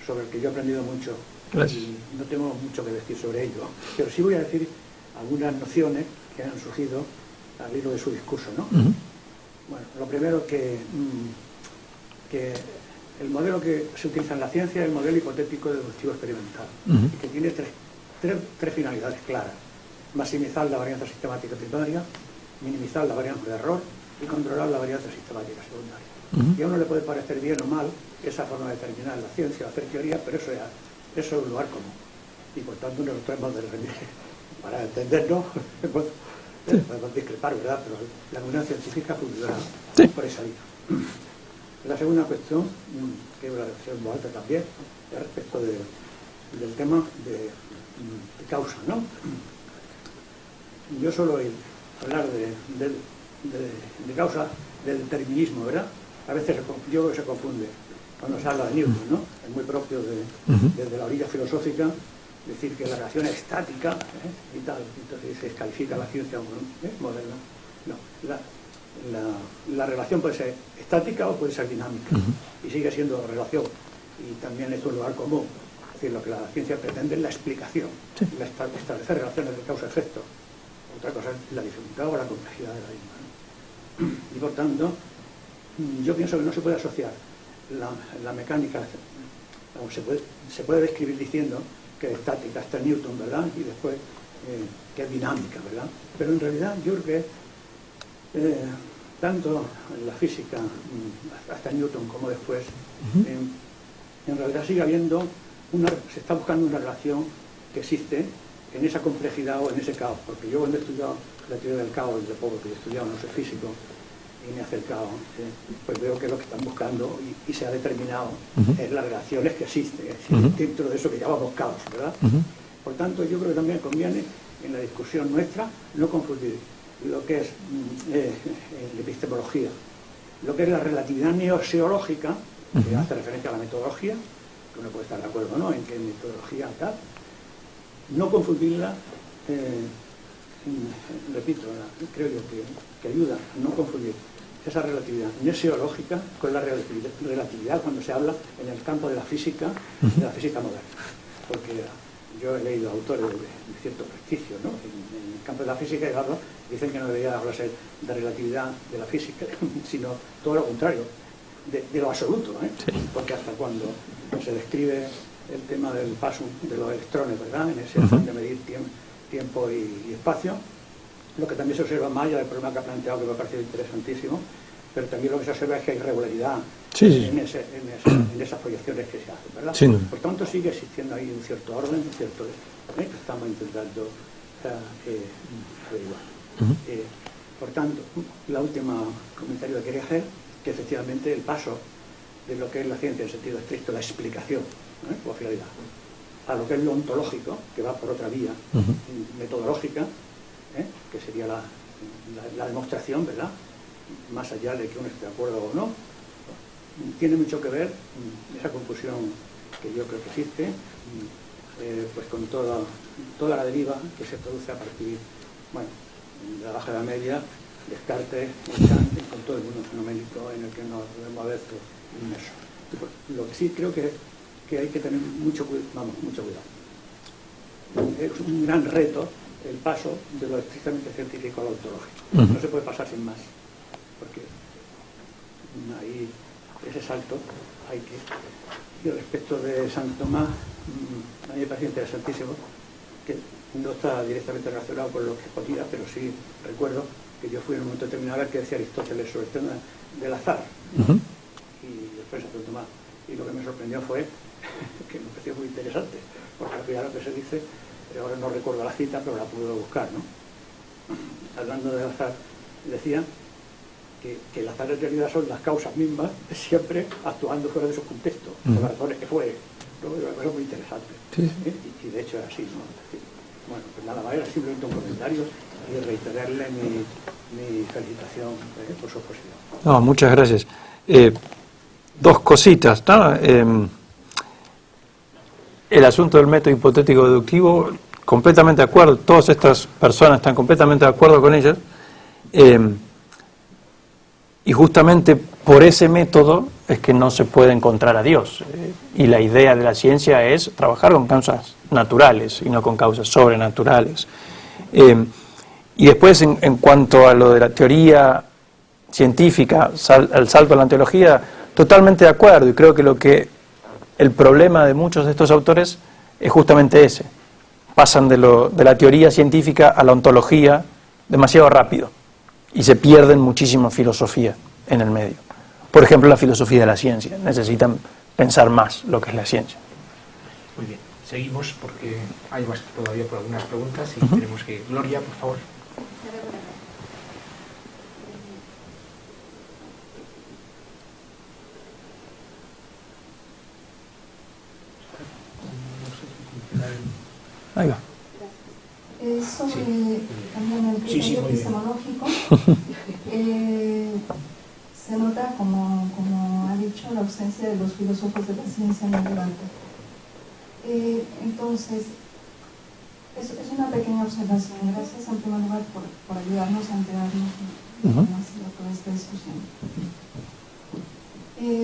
S6: sobre el que yo he aprendido mucho.
S2: Gracias.
S6: Y no tengo mucho que decir sobre ello, pero sí voy a decir algunas nociones que han surgido al hilo de su discurso, ¿no?
S2: Uh-huh.
S6: Bueno, lo primero que el modelo que se utiliza en la ciencia es el modelo hipotético deductivo experimental, y que tiene tres finalidades claras: maximizar la varianza sistemática primaria, minimizar la varianza de error y controlar la varianza sistemática secundaria. Y a uno le puede parecer bien o mal esa forma de determinar la ciencia o hacer teoría, pero eso es un lugar común. Y por tanto nosotros hemos de para entendernos, podemos discrepar, ¿verdad? Pero la comunidad científica funciona por esa vía. La segunda cuestión, que es la reflexión en voz alta también, es respecto del tema de causa, ¿no? Yo suelo hablar de causa, del determinismo, ¿verdad? A veces yo creo que se confunde cuando se habla de Newton, ¿no? Es muy propio desde la orilla filosófica decir que la relación es estática, y tal, entonces se descalifica la ciencia moderna. No, la relación puede ser estática o puede ser dinámica, y sigue siendo relación, y también es un lugar común. Es decir, lo que la ciencia pretende es la explicación, establecer relaciones de causa-efecto. Otra cosa es la dificultad o la complejidad de la misma, ¿no? Y por tanto, yo pienso que no se puede asociar la mecánica, se puede describir diciendo que es estática hasta Newton, ¿verdad? Y después que es dinámica, ¿verdad? Pero en realidad yo creo que tanto en la física hasta Newton como después, en realidad sigue habiendo se está buscando una relación que existe en esa complejidad o en ese caos, porque yo cuando he estudiado la teoría del caos, de poco que he estudiado, no soy físico, y me he acercado, pues veo que lo que están buscando y se ha determinado es las relaciones que existen, es decir, dentro de eso que llamamos caos, ¿verdad? Por tanto, yo creo que también conviene en la discusión nuestra no confundir lo que es la epistemología, lo que es la relatividad neoseológica, que hace referencia a la metodología, que uno puede estar de acuerdo, ¿no?, en que metodología tal, no confundirla, repito, creo yo que ayuda a no confundir esa relatividad neoseológica con la relatividad cuando se habla en el campo de la física moderna. Porque yo he leído autores de cierto prestigio, ¿no?, en el campo de la física, y dicen que no debería hablarse de relatividad de la física, sino todo lo contrario, de lo absoluto, porque hasta cuando se describe el tema del paso de los electrones, ¿verdad?, en ese afán de medir tiempo y espacio, lo que también se observa más allá del problema que ha planteado, que me ha parecido interesantísimo, pero también lo que se observa es que hay irregularidad en esas proyecciones que se hacen, ¿verdad? Por tanto, sigue existiendo ahí un cierto orden, que estamos intentando averiguar. Por tanto, la última comentario que quería hacer, que efectivamente el paso de lo que es la ciencia en sentido estricto, la explicación o finalidad, a lo que es lo ontológico, que va por otra vía metodológica, que sería la demostración, ¿verdad?, más allá de que uno esté de acuerdo o no, tiene mucho que ver esa confusión que yo creo que existe, pues con toda la deriva que se produce a partir, bueno, de la Baja Edad Media, Descartes, Kant, con todo el mundo fenoménico en el que nos debemos haber inmerso. Lo que sí creo que hay que tener mucho cuidado. Es un gran reto el paso de lo estrictamente científico a lo ontológico. No se puede pasar sin más, porque ahí ese salto hay que... Y respecto de Santo Tomás, a mí me parece interesantísimo, que no está directamente relacionado con lo que exponía, pero sí recuerdo que yo fui en un momento determinado a ver qué decía Aristóteles sobre el tema del azar, y después Santo Tomás. Y lo que me sorprendió fue que me pareció muy interesante, porque al final lo que se dice, ahora no recuerdo la cita, pero la pude buscar, ¿no? Hablando del azar, decía que el azar en realidad son las causas mismas, siempre actuando fuera de su contexto, por las razones que fuere. Me parece muy interesante. Y de hecho es así, ¿no? Bueno, pues nada más, era simplemente un comentario y reiterarle mi felicitación por su exposición.
S2: No, muchas gracias. Dos cositas, ¿no? El asunto del método hipotético deductivo, completamente de acuerdo, todas estas personas están completamente de acuerdo con ellas, y justamente por ese método es que no se puede encontrar a Dios, y la idea de la ciencia es trabajar con causas naturales y no con causas sobrenaturales. Y después, en cuanto a lo de la teoría científica, el salto a la teología, Totalmente de acuerdo, y creo que el problema de muchos de estos autores es justamente ese. Pasan de la teoría científica a la ontología demasiado rápido y se pierden muchísima filosofía en el medio. Por ejemplo, la filosofía de la ciencia. Necesitan pensar más lo que es la ciencia.
S1: Muy bien, seguimos porque hay todavía por algunas preguntas y tenemos que... Gloria, por favor.
S2: Ahí va.
S7: Sobre también el criterio epistemológico, se nota, como ha dicho, la ausencia de los filósofos de la ciencia en el debate. Entonces, es una pequeña observación. Gracias en primer lugar por ayudarnos a enterarnos más de toda esta discusión.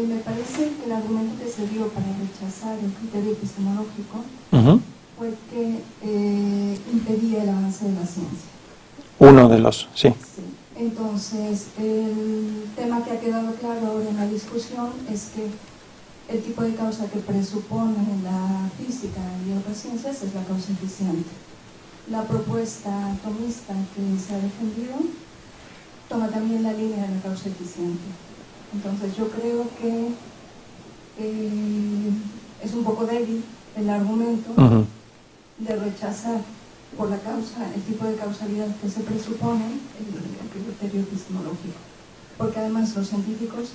S7: Me parece que el argumento que se dio para rechazar el criterio epistemológico fue que impedía el avance de la ciencia.
S2: Uno de los, sí.
S7: Entonces, el tema que ha quedado claro ahora en la discusión es que el tipo de causa que presupone la física y otras ciencias es la causa eficiente. La propuesta atomista que se ha defendido toma también la línea de la causa eficiente. Entonces, yo creo que es un poco débil el argumento de rechazar por la causa, el tipo de causalidad que se presupone el criterio epistemológico. Porque además los científicos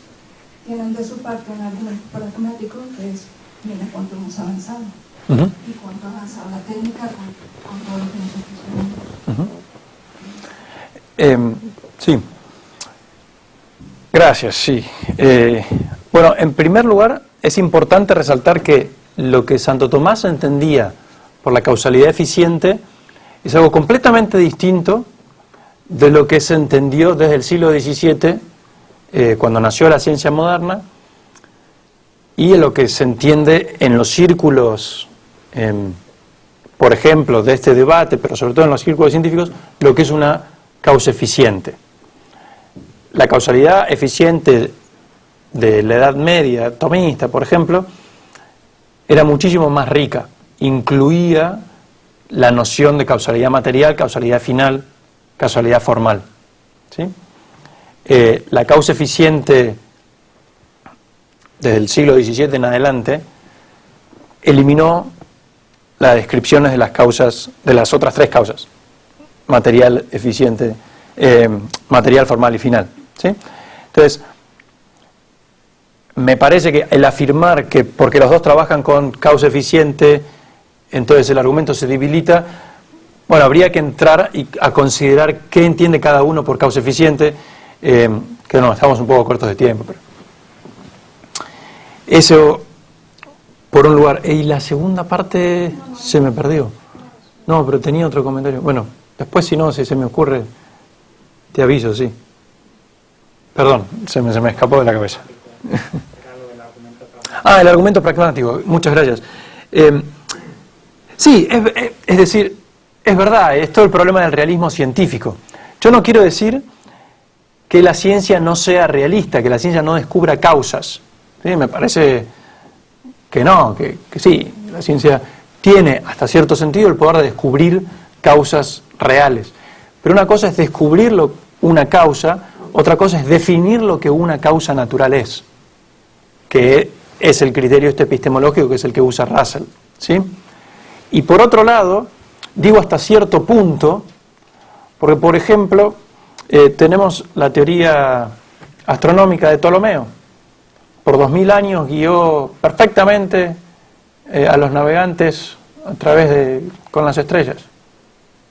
S7: tienen de su parte un argumento pragmático que es, mira cuánto hemos avanzado y cuánto ha avanzado la técnica con todo lo que nosotros tenemos.
S2: Sí. Gracias, sí. Bueno, en primer lugar, es importante resaltar que lo que Santo Tomás entendía por la causalidad eficiente es algo completamente distinto de lo que se entendió desde el siglo XVII, cuando nació la ciencia moderna, y en lo que se entiende en los círculos, por ejemplo, de este debate, pero sobre todo en los círculos científicos, lo que es una causa eficiente. La causalidad eficiente de la Edad Media, tomista, por ejemplo, era muchísimo más rica. Incluía la noción de causalidad material, causalidad final, causalidad formal. ¿Sí? La causa eficiente desde el siglo XVII en adelante eliminó las descripciones de las causas, de las otras tres causas: material, eficiente, material, formal y final. ¿Sí? Entonces, me parece que el afirmar que porque los dos trabajan con causa eficiente, entonces el argumento se debilita, bueno, habría que entrar a considerar qué entiende cada uno por causa eficiente, que no, estamos un poco cortos de tiempo. Pero eso, por un lugar. Y la segunda parte se me perdió. No, pero tenía otro comentario. Bueno, después si no, si se me ocurre, te aviso, sí. Perdón, se me escapó de la cabeza. El argumento pragmático, muchas gracias. Sí, es decir, es verdad, es todo el problema del realismo científico. Yo no quiero decir que la ciencia no sea realista, que la ciencia no descubra causas. ¿Sí? Me parece que no, que sí, la ciencia tiene hasta cierto sentido el poder de descubrir causas reales. Pero una cosa es descubrir una causa, otra cosa es definir lo que una causa natural es, que es el criterio epistemológico que es el que usa Russell. ¿Sí? Y por otro lado, digo hasta cierto punto, porque por ejemplo, tenemos la teoría astronómica de Ptolomeo. Por 2000 años guió perfectamente a los navegantes a través con las estrellas.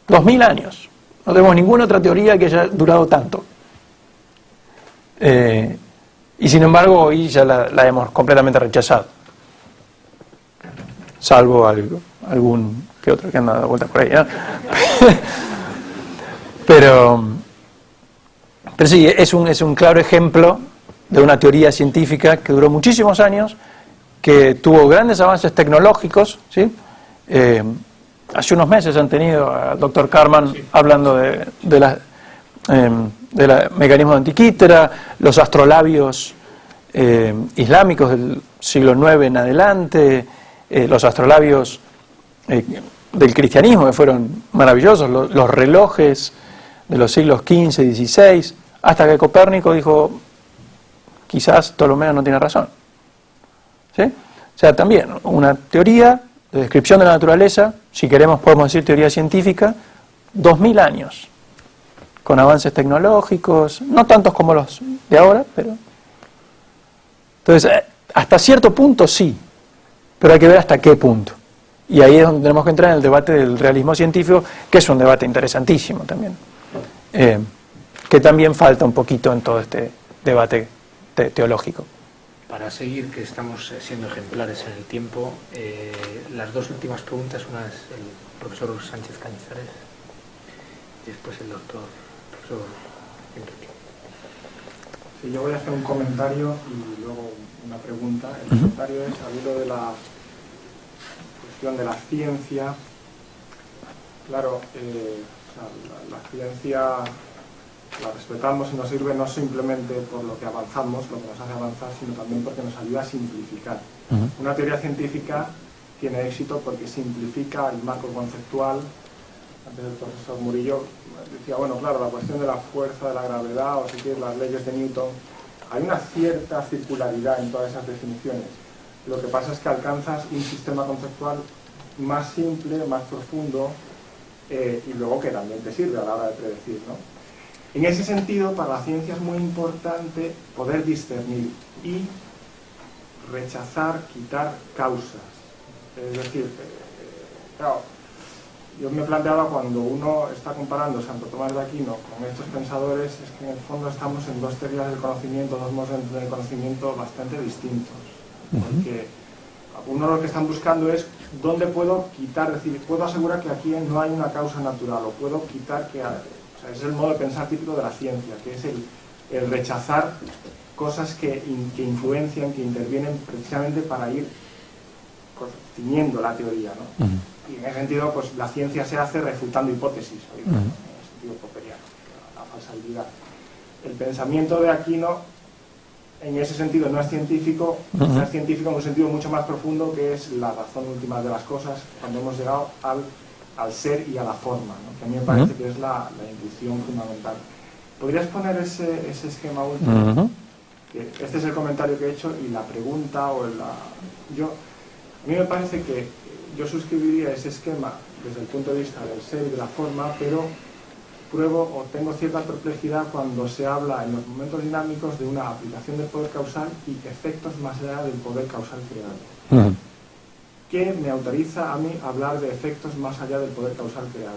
S2: 2000 años. No tenemos ninguna otra teoría que haya durado tanto. Y sin embargo hoy ya la hemos completamente rechazado. Salvo algún que otro que anda dando vueltas por ahí, ¿no? pero sí, es un claro ejemplo de una teoría científica que duró muchísimos años, que tuvo grandes avances tecnológicos, ¿sí? Hace unos meses han tenido al doctor Karman hablando de mecanismos de Antikythera, los astrolabios islámicos del siglo IX en adelante, los astrolabios del cristianismo, que fueron maravillosos, los relojes de los siglos XV y XVI, hasta que Copérnico dijo, quizás Ptolomeo no tiene razón. ¿Sí? O sea, también una teoría de descripción de la naturaleza, si queremos podemos decir teoría científica, 2000 años, con avances tecnológicos, no tantos como los de ahora, pero... Entonces, hasta cierto punto sí, pero hay que ver hasta qué punto. Y ahí es donde tenemos que entrar en el debate del realismo científico, que es un debate interesantísimo también, que también falta un poquito en todo este debate teológico.
S1: Para seguir, que estamos siendo ejemplares en el tiempo, las dos últimas preguntas, una es el profesor Sánchez Cañizares y después el profesor Enrique.
S8: Sí, yo voy a hacer un comentario y luego una pregunta. El comentario es al hilo de la cuestión de la ciencia. Claro, la ciencia la respetamos y nos sirve no simplemente por lo que avanzamos, lo que nos hace avanzar, sino también porque nos ayuda a simplificar. Una teoría científica tiene éxito porque simplifica el marco conceptual. Antes el profesor Murillo decía, bueno, claro, la cuestión de la fuerza, de la gravedad, o si quieres, las leyes de Newton, hay una cierta circularidad en todas esas definiciones. Lo que pasa es que alcanzas un sistema conceptual más simple, más profundo, y luego que también te sirve a la hora de predecir, ¿no? En ese sentido, para la ciencia es muy importante poder discernir y rechazar, quitar causas. Es decir, claro, yo me planteaba cuando uno está comparando Santo Tomás de Aquino con estos pensadores, es que en el fondo estamos en dos teorías del conocimiento, dos modos del conocimiento bastante distintos. Porque uno lo que están buscando es dónde puedo quitar, es decir, puedo asegurar que aquí no hay una causa natural, o puedo quitar que... Es el modo de pensar típico de la ciencia, que es el rechazar cosas que influencian, que intervienen precisamente para ir ciñendo la teoría, ¿no? Y en ese sentido, pues la ciencia se hace refutando hipótesis, en el sentido popperiano, la falsabilidad. El pensamiento de Aquino, en ese sentido, no es científico, es científico en un sentido mucho más profundo, que es la razón última de las cosas, cuando hemos llegado al ser y a la forma, ¿no? Que a mí me parece que es la intuición fundamental. ¿Podrías poner ese esquema último? Este es el comentario que he hecho y la pregunta o a mí me parece que yo suscribiría ese esquema desde el punto de vista del ser y de la forma, pero pruebo o tengo cierta perplejidad cuando se habla en los momentos dinámicos de una aplicación del poder causal y efectos más allá del poder causal creado. ¿Qué me autoriza a mí hablar de efectos más allá del poder causal creado?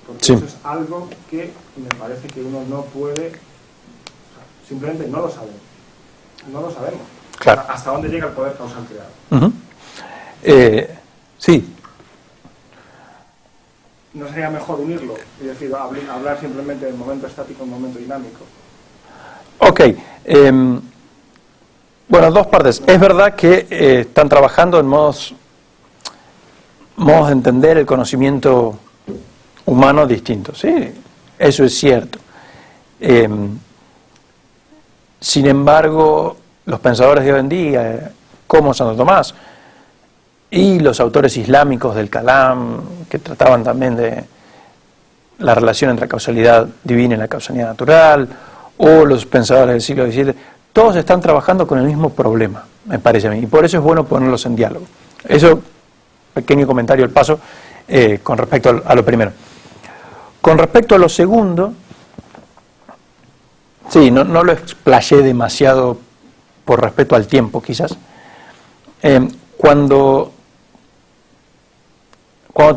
S8: Porque eso es algo que me parece que uno no puede, simplemente no lo sabemos. No lo sabemos. Claro. ¿Hasta dónde llega el poder causal creado?
S2: Sí.
S8: ¿No sería mejor unirlo? Es decir, hablar simplemente del momento estático y momento dinámico.
S2: Ok. Bueno, dos partes. Es verdad que están trabajando en modos de entender el conocimiento humano distintos, ¿sí? Eso es cierto. Sin embargo, los pensadores de hoy en día, como Santo Tomás, y los autores islámicos del Kalam, que trataban también de la relación entre la causalidad divina y la causalidad natural, o los pensadores del siglo XVII, todos están trabajando con el mismo problema, me parece a mí, y por eso es bueno ponerlos en diálogo. Eso, pequeño comentario al paso, con respecto a lo primero. Con respecto a lo segundo, sí, no lo explayé demasiado por respeto al tiempo, quizás. Cuando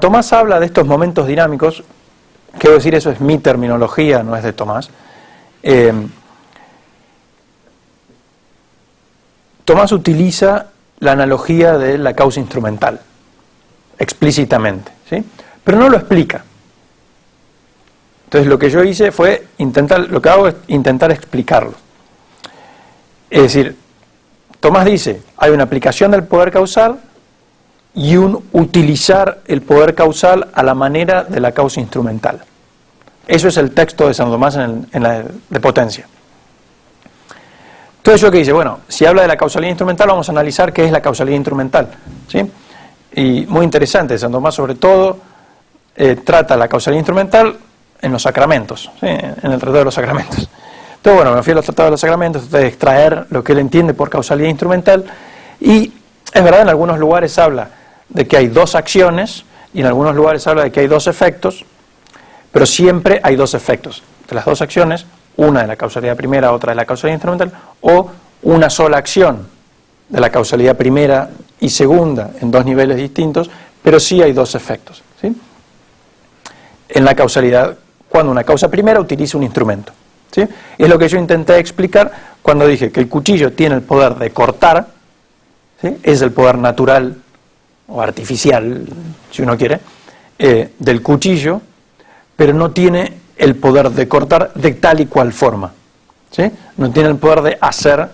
S2: Tomás habla de estos momentos dinámicos, quiero decir, eso es mi terminología, no es de Tomás. Tomás utiliza la analogía de la causa instrumental, explícitamente, ¿sí? Pero no lo explica. Entonces lo que yo hice fue lo que hago es intentar explicarlo. Es decir, Tomás dice, hay una aplicación del poder causal y un utilizar el poder causal a la manera de la causa instrumental. Eso es el texto de Santo Tomás en la de Potencia. Entonces yo que dice, bueno, si habla de la causalidad instrumental, vamos a analizar qué es la causalidad instrumental, ¿sí? Y muy interesante, Santo Tomás sobre todo trata la causalidad instrumental en los sacramentos, ¿sí? En el Tratado de los Sacramentos. Entonces, bueno, me fui a los Tratados de los Sacramentos, traté de extraer lo que él entiende por causalidad instrumental, y es verdad, en algunos lugares habla de que hay dos acciones, y en algunos lugares habla de que hay dos efectos, pero siempre hay dos efectos. De las dos acciones, una de la causalidad primera, otra de la causalidad instrumental, o una sola acción de la causalidad primera y segunda en dos niveles distintos, pero sí hay dos efectos, ¿sí? En la causalidad, cuando una causa primera utiliza un instrumento, ¿sí? Es lo que yo intenté explicar cuando dije que el cuchillo tiene el poder de cortar, ¿sí? Es el poder natural o artificial, si uno quiere, del cuchillo, pero no tiene el poder de cortar de tal y cual forma, ¿sí? No tiene el poder de hacer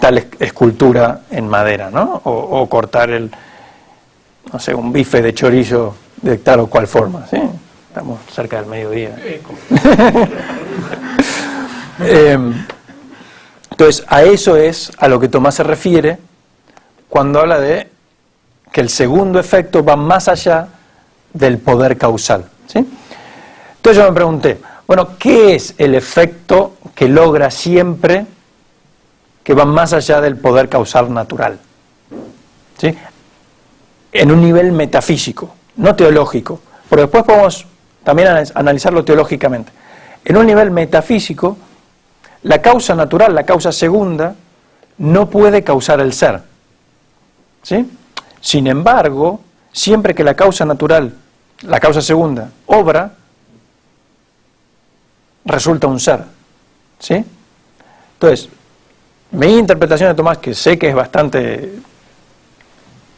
S2: tal escultura en madera, ¿no? O cortar no sé, un bife de chorizo de tal o cual forma, ¿sí? Estamos cerca del mediodía. Entonces, a eso es a lo que Tomás se refiere cuando habla de que el segundo efecto va más allá del poder causal, ¿sí? Entonces yo me pregunté, bueno, ¿qué es el efecto que logra siempre que va más allá del poder causal natural? ¿Sí? En un nivel metafísico, no teológico, porque después podemos también analizarlo teológicamente. En un nivel metafísico, la causa natural, la causa segunda, no puede causar el ser, ¿sí? Sin embargo, siempre que la causa natural, la causa segunda, obra, resulta un ser, ¿sí? Entonces, mi interpretación de Tomás, que sé que es bastante,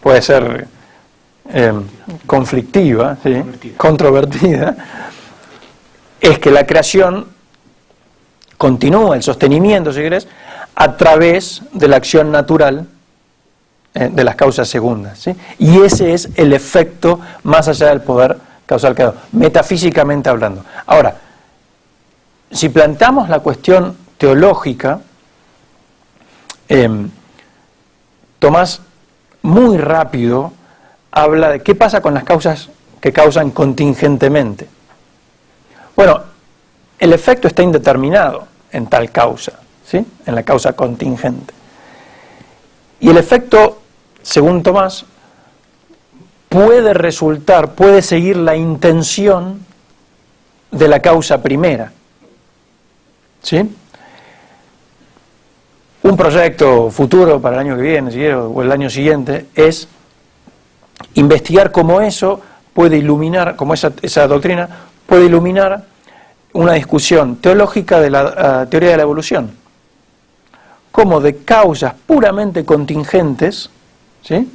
S2: puede ser conflictiva, ¿sí? Controvertida, es que la creación continúa, el sostenimiento, si querés, a través de la acción natural de las causas segundas, ¿sí? Y ese es el efecto más allá del poder causal creador, metafísicamente hablando. Ahora, si planteamos la cuestión teológica, Tomás muy rápido habla de qué pasa con las causas que causan contingentemente. Bueno, el efecto está indeterminado en tal causa, ¿sí? En la causa contingente. Y el efecto, según Tomás, puede seguir la intención de la causa primera, ¿sí? Un proyecto futuro para el año que viene, si quiero, o el año siguiente, es investigar cómo eso puede iluminar, cómo esa doctrina puede iluminar una discusión teológica de la teoría de la evolución. Cómo de causas puramente contingentes, ¿sí?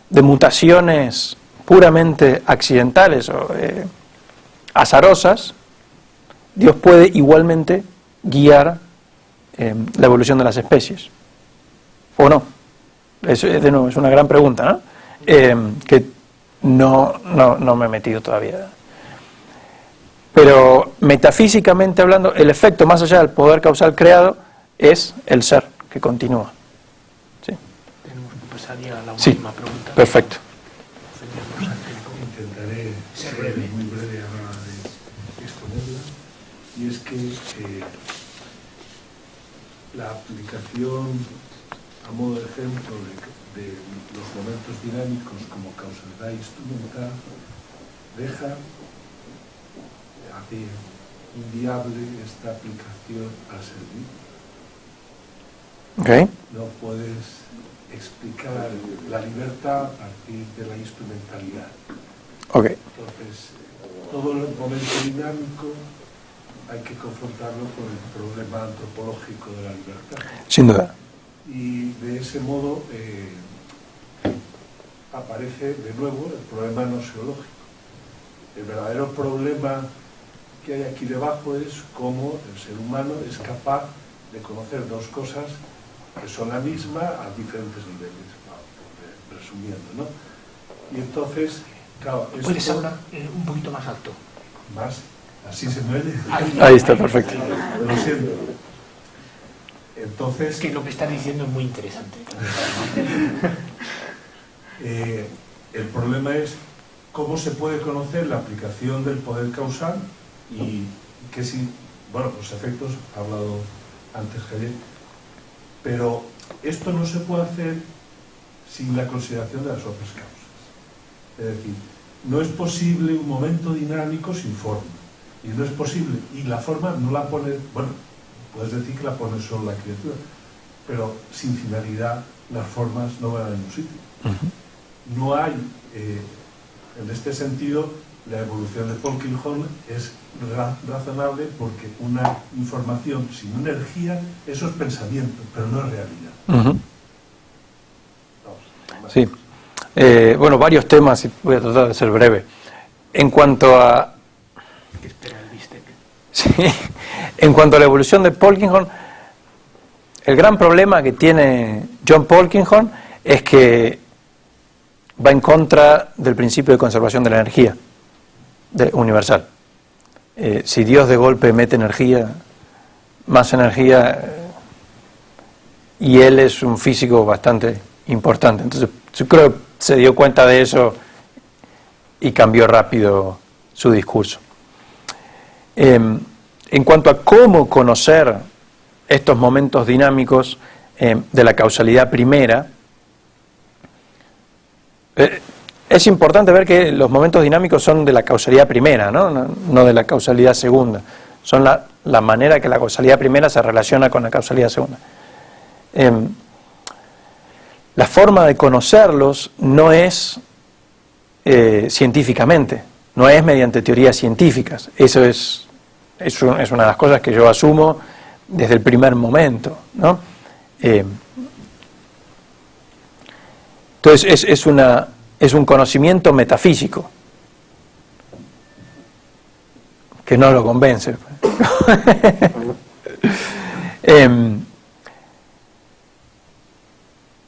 S2: De mutaciones puramente accidentales o azarosas, Dios puede igualmente guiar la evolución de las especies. ¿O no? De nuevo, es una gran pregunta, ¿no? Que no me he metido todavía. Pero metafísicamente hablando, el efecto más allá del poder causal creado es el ser que continúa. ¿Sí?
S1: Tenemos que pasar ya a la
S2: Sí,
S1: última pregunta.
S2: Perfecto.
S9: Intentaré ser muy breve a la hora de exponerla, y es que la aplicación a modo de ejemplo de los momentos dinámicos como causalidad instrumental hace inviable esta aplicación al servicio.
S2: Okay.
S9: No puedes explicar la libertad a partir de la instrumentalidad.
S2: Okay.
S9: Entonces, todo el momento dinámico hay que confrontarlo con el problema antropológico de la libertad.
S2: Sin duda.
S9: Y de ese modo aparece de nuevo el problema noseológico. El verdadero problema que hay aquí debajo es cómo el ser humano es capaz de conocer dos cosas que son la misma a diferentes niveles, resumiendo, ¿no? Y entonces, claro, esto...
S1: ¿Puedes hablar un poquito más alto?
S9: Más, así se me oye.
S2: Ahí está, perfecto.
S9: Lo siento. Entonces,
S1: Es que lo que estás diciendo es muy interesante.
S9: el problema es cómo se puede conocer la aplicación del poder causal y que si, bueno, los efectos, ha hablado antes Javier, pero esto no se puede hacer sin la consideración de las otras causas. Es decir, no es posible un momento dinámico sin forma, y no es posible, y la forma no la pone, bueno, puedes decir que la pone solo la criatura, pero sin finalidad las formas no van a ningún sitio. No hay, en este sentido, la evolución de Polkinghorne es razonable porque una información sin energía, eso es pensamiento, pero no es realidad.
S2: Sí. Bueno, varios temas, y voy a tratar de ser breve. En cuanto a...
S1: ¿Qué espera el bistec?
S2: Sí, en cuanto a la evolución de Polkinghorne, el gran problema que tiene John Polkinghorne es que va en contra del principio de conservación de la energía universal. Si Dios de golpe mete energía, más energía, y él es un físico bastante importante, entonces yo creo que se dio cuenta de eso y cambió rápido su discurso. En cuanto a cómo conocer estos momentos dinámicos de la causalidad primera, es importante ver que los momentos dinámicos son de la causalidad primera, no de la causalidad segunda. Son la manera que la causalidad primera se relaciona con la causalidad segunda. La forma de conocerlos no es científicamente, no es mediante teorías científicas. Eso es una de las cosas que yo asumo desde el primer momento, ¿no? Entonces es un conocimiento metafísico que no lo convence.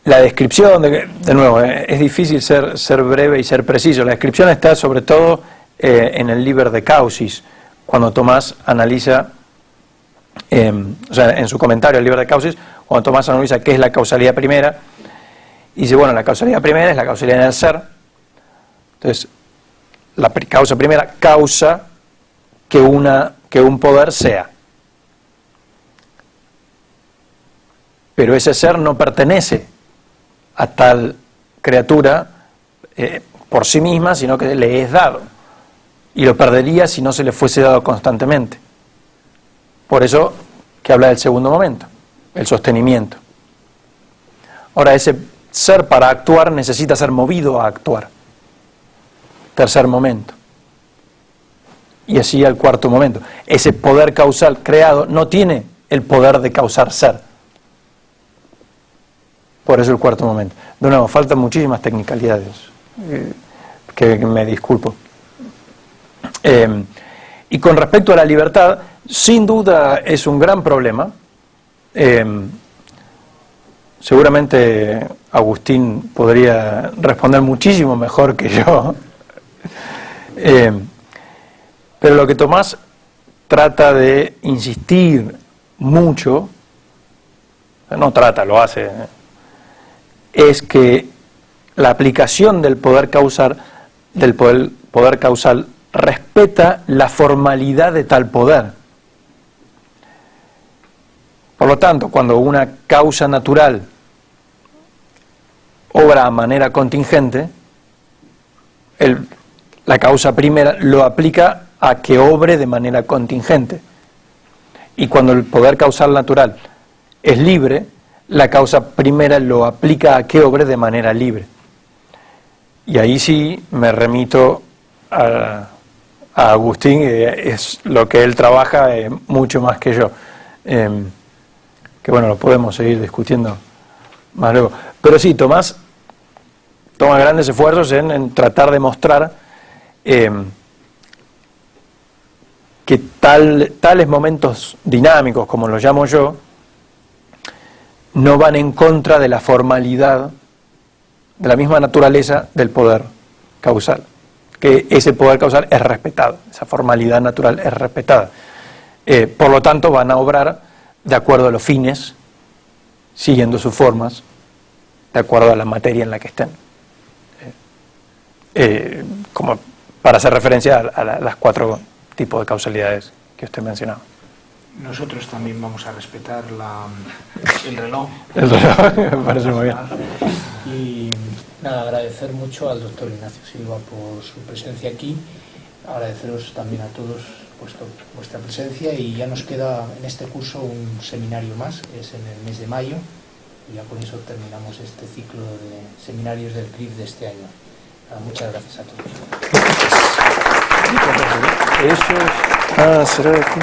S2: La descripción, de nuevo, es difícil ser breve y ser preciso. La descripción está sobre todo en el Liber de Causis, cuando Tomás analiza, o sea, en su comentario al Liber de Causis, cuando Tomás analiza qué es la causalidad primera, y dice, bueno, la causalidad primera es la causalidad en el ser. Entonces, la causa primera causa que un poder sea. Pero ese ser no pertenece a tal criatura por sí misma, sino que le es dado. Y lo perdería si no se le fuese dado constantemente. Por eso que habla del segundo momento, el sostenimiento. Ahora, ese ser para actuar necesita ser movido a actuar. Tercer momento. Y así al cuarto momento. Ese poder causal creado no tiene el poder de causar ser. Por eso el cuarto momento. De nuevo, faltan muchísimas tecnicalidades, que me disculpo. Y con respecto a la libertad, sin duda es un gran problema. Seguramente Agustín podría responder muchísimo mejor que yo. Pero lo que Tomás trata de insistir mucho, no trata, lo hace, es que la aplicación del poder causal respeta la formalidad de tal poder. Por lo tanto, cuando una causa natural obra a manera contingente, la causa primera lo aplica a que obre de manera contingente. Y cuando el poder causal natural es libre, la causa primera lo aplica a que obre de manera libre. Y ahí sí me remito a Agustín, es lo que él trabaja mucho más que yo. Que bueno, lo podemos seguir discutiendo más luego. Pero sí, Tomás toma grandes esfuerzos en tratar de mostrar que tales momentos dinámicos, como los llamo yo, no van en contra de la formalidad, de la misma naturaleza del poder causal. Que ese poder causal es respetado, esa formalidad natural es respetada. Por lo tanto, van a obrar de acuerdo a los fines siguiendo sus formas, de acuerdo a la materia en la que estén. Como para hacer referencia a las 4 tipos de causalidades que usted mencionaba.
S1: Nosotros también vamos a respetar el reloj.
S2: El reloj, me parece muy bien.
S1: Y nada, agradecer mucho al doctor Ignacio Silva por su presencia aquí, agradeceros también a todos vuestra presencia, y ya nos queda en este curso un seminario más, es en el mes de mayo, y ya con eso terminamos este ciclo de seminarios del CRIF de este año. Muchas gracias a todos.
S2: Eso es... será de aquí.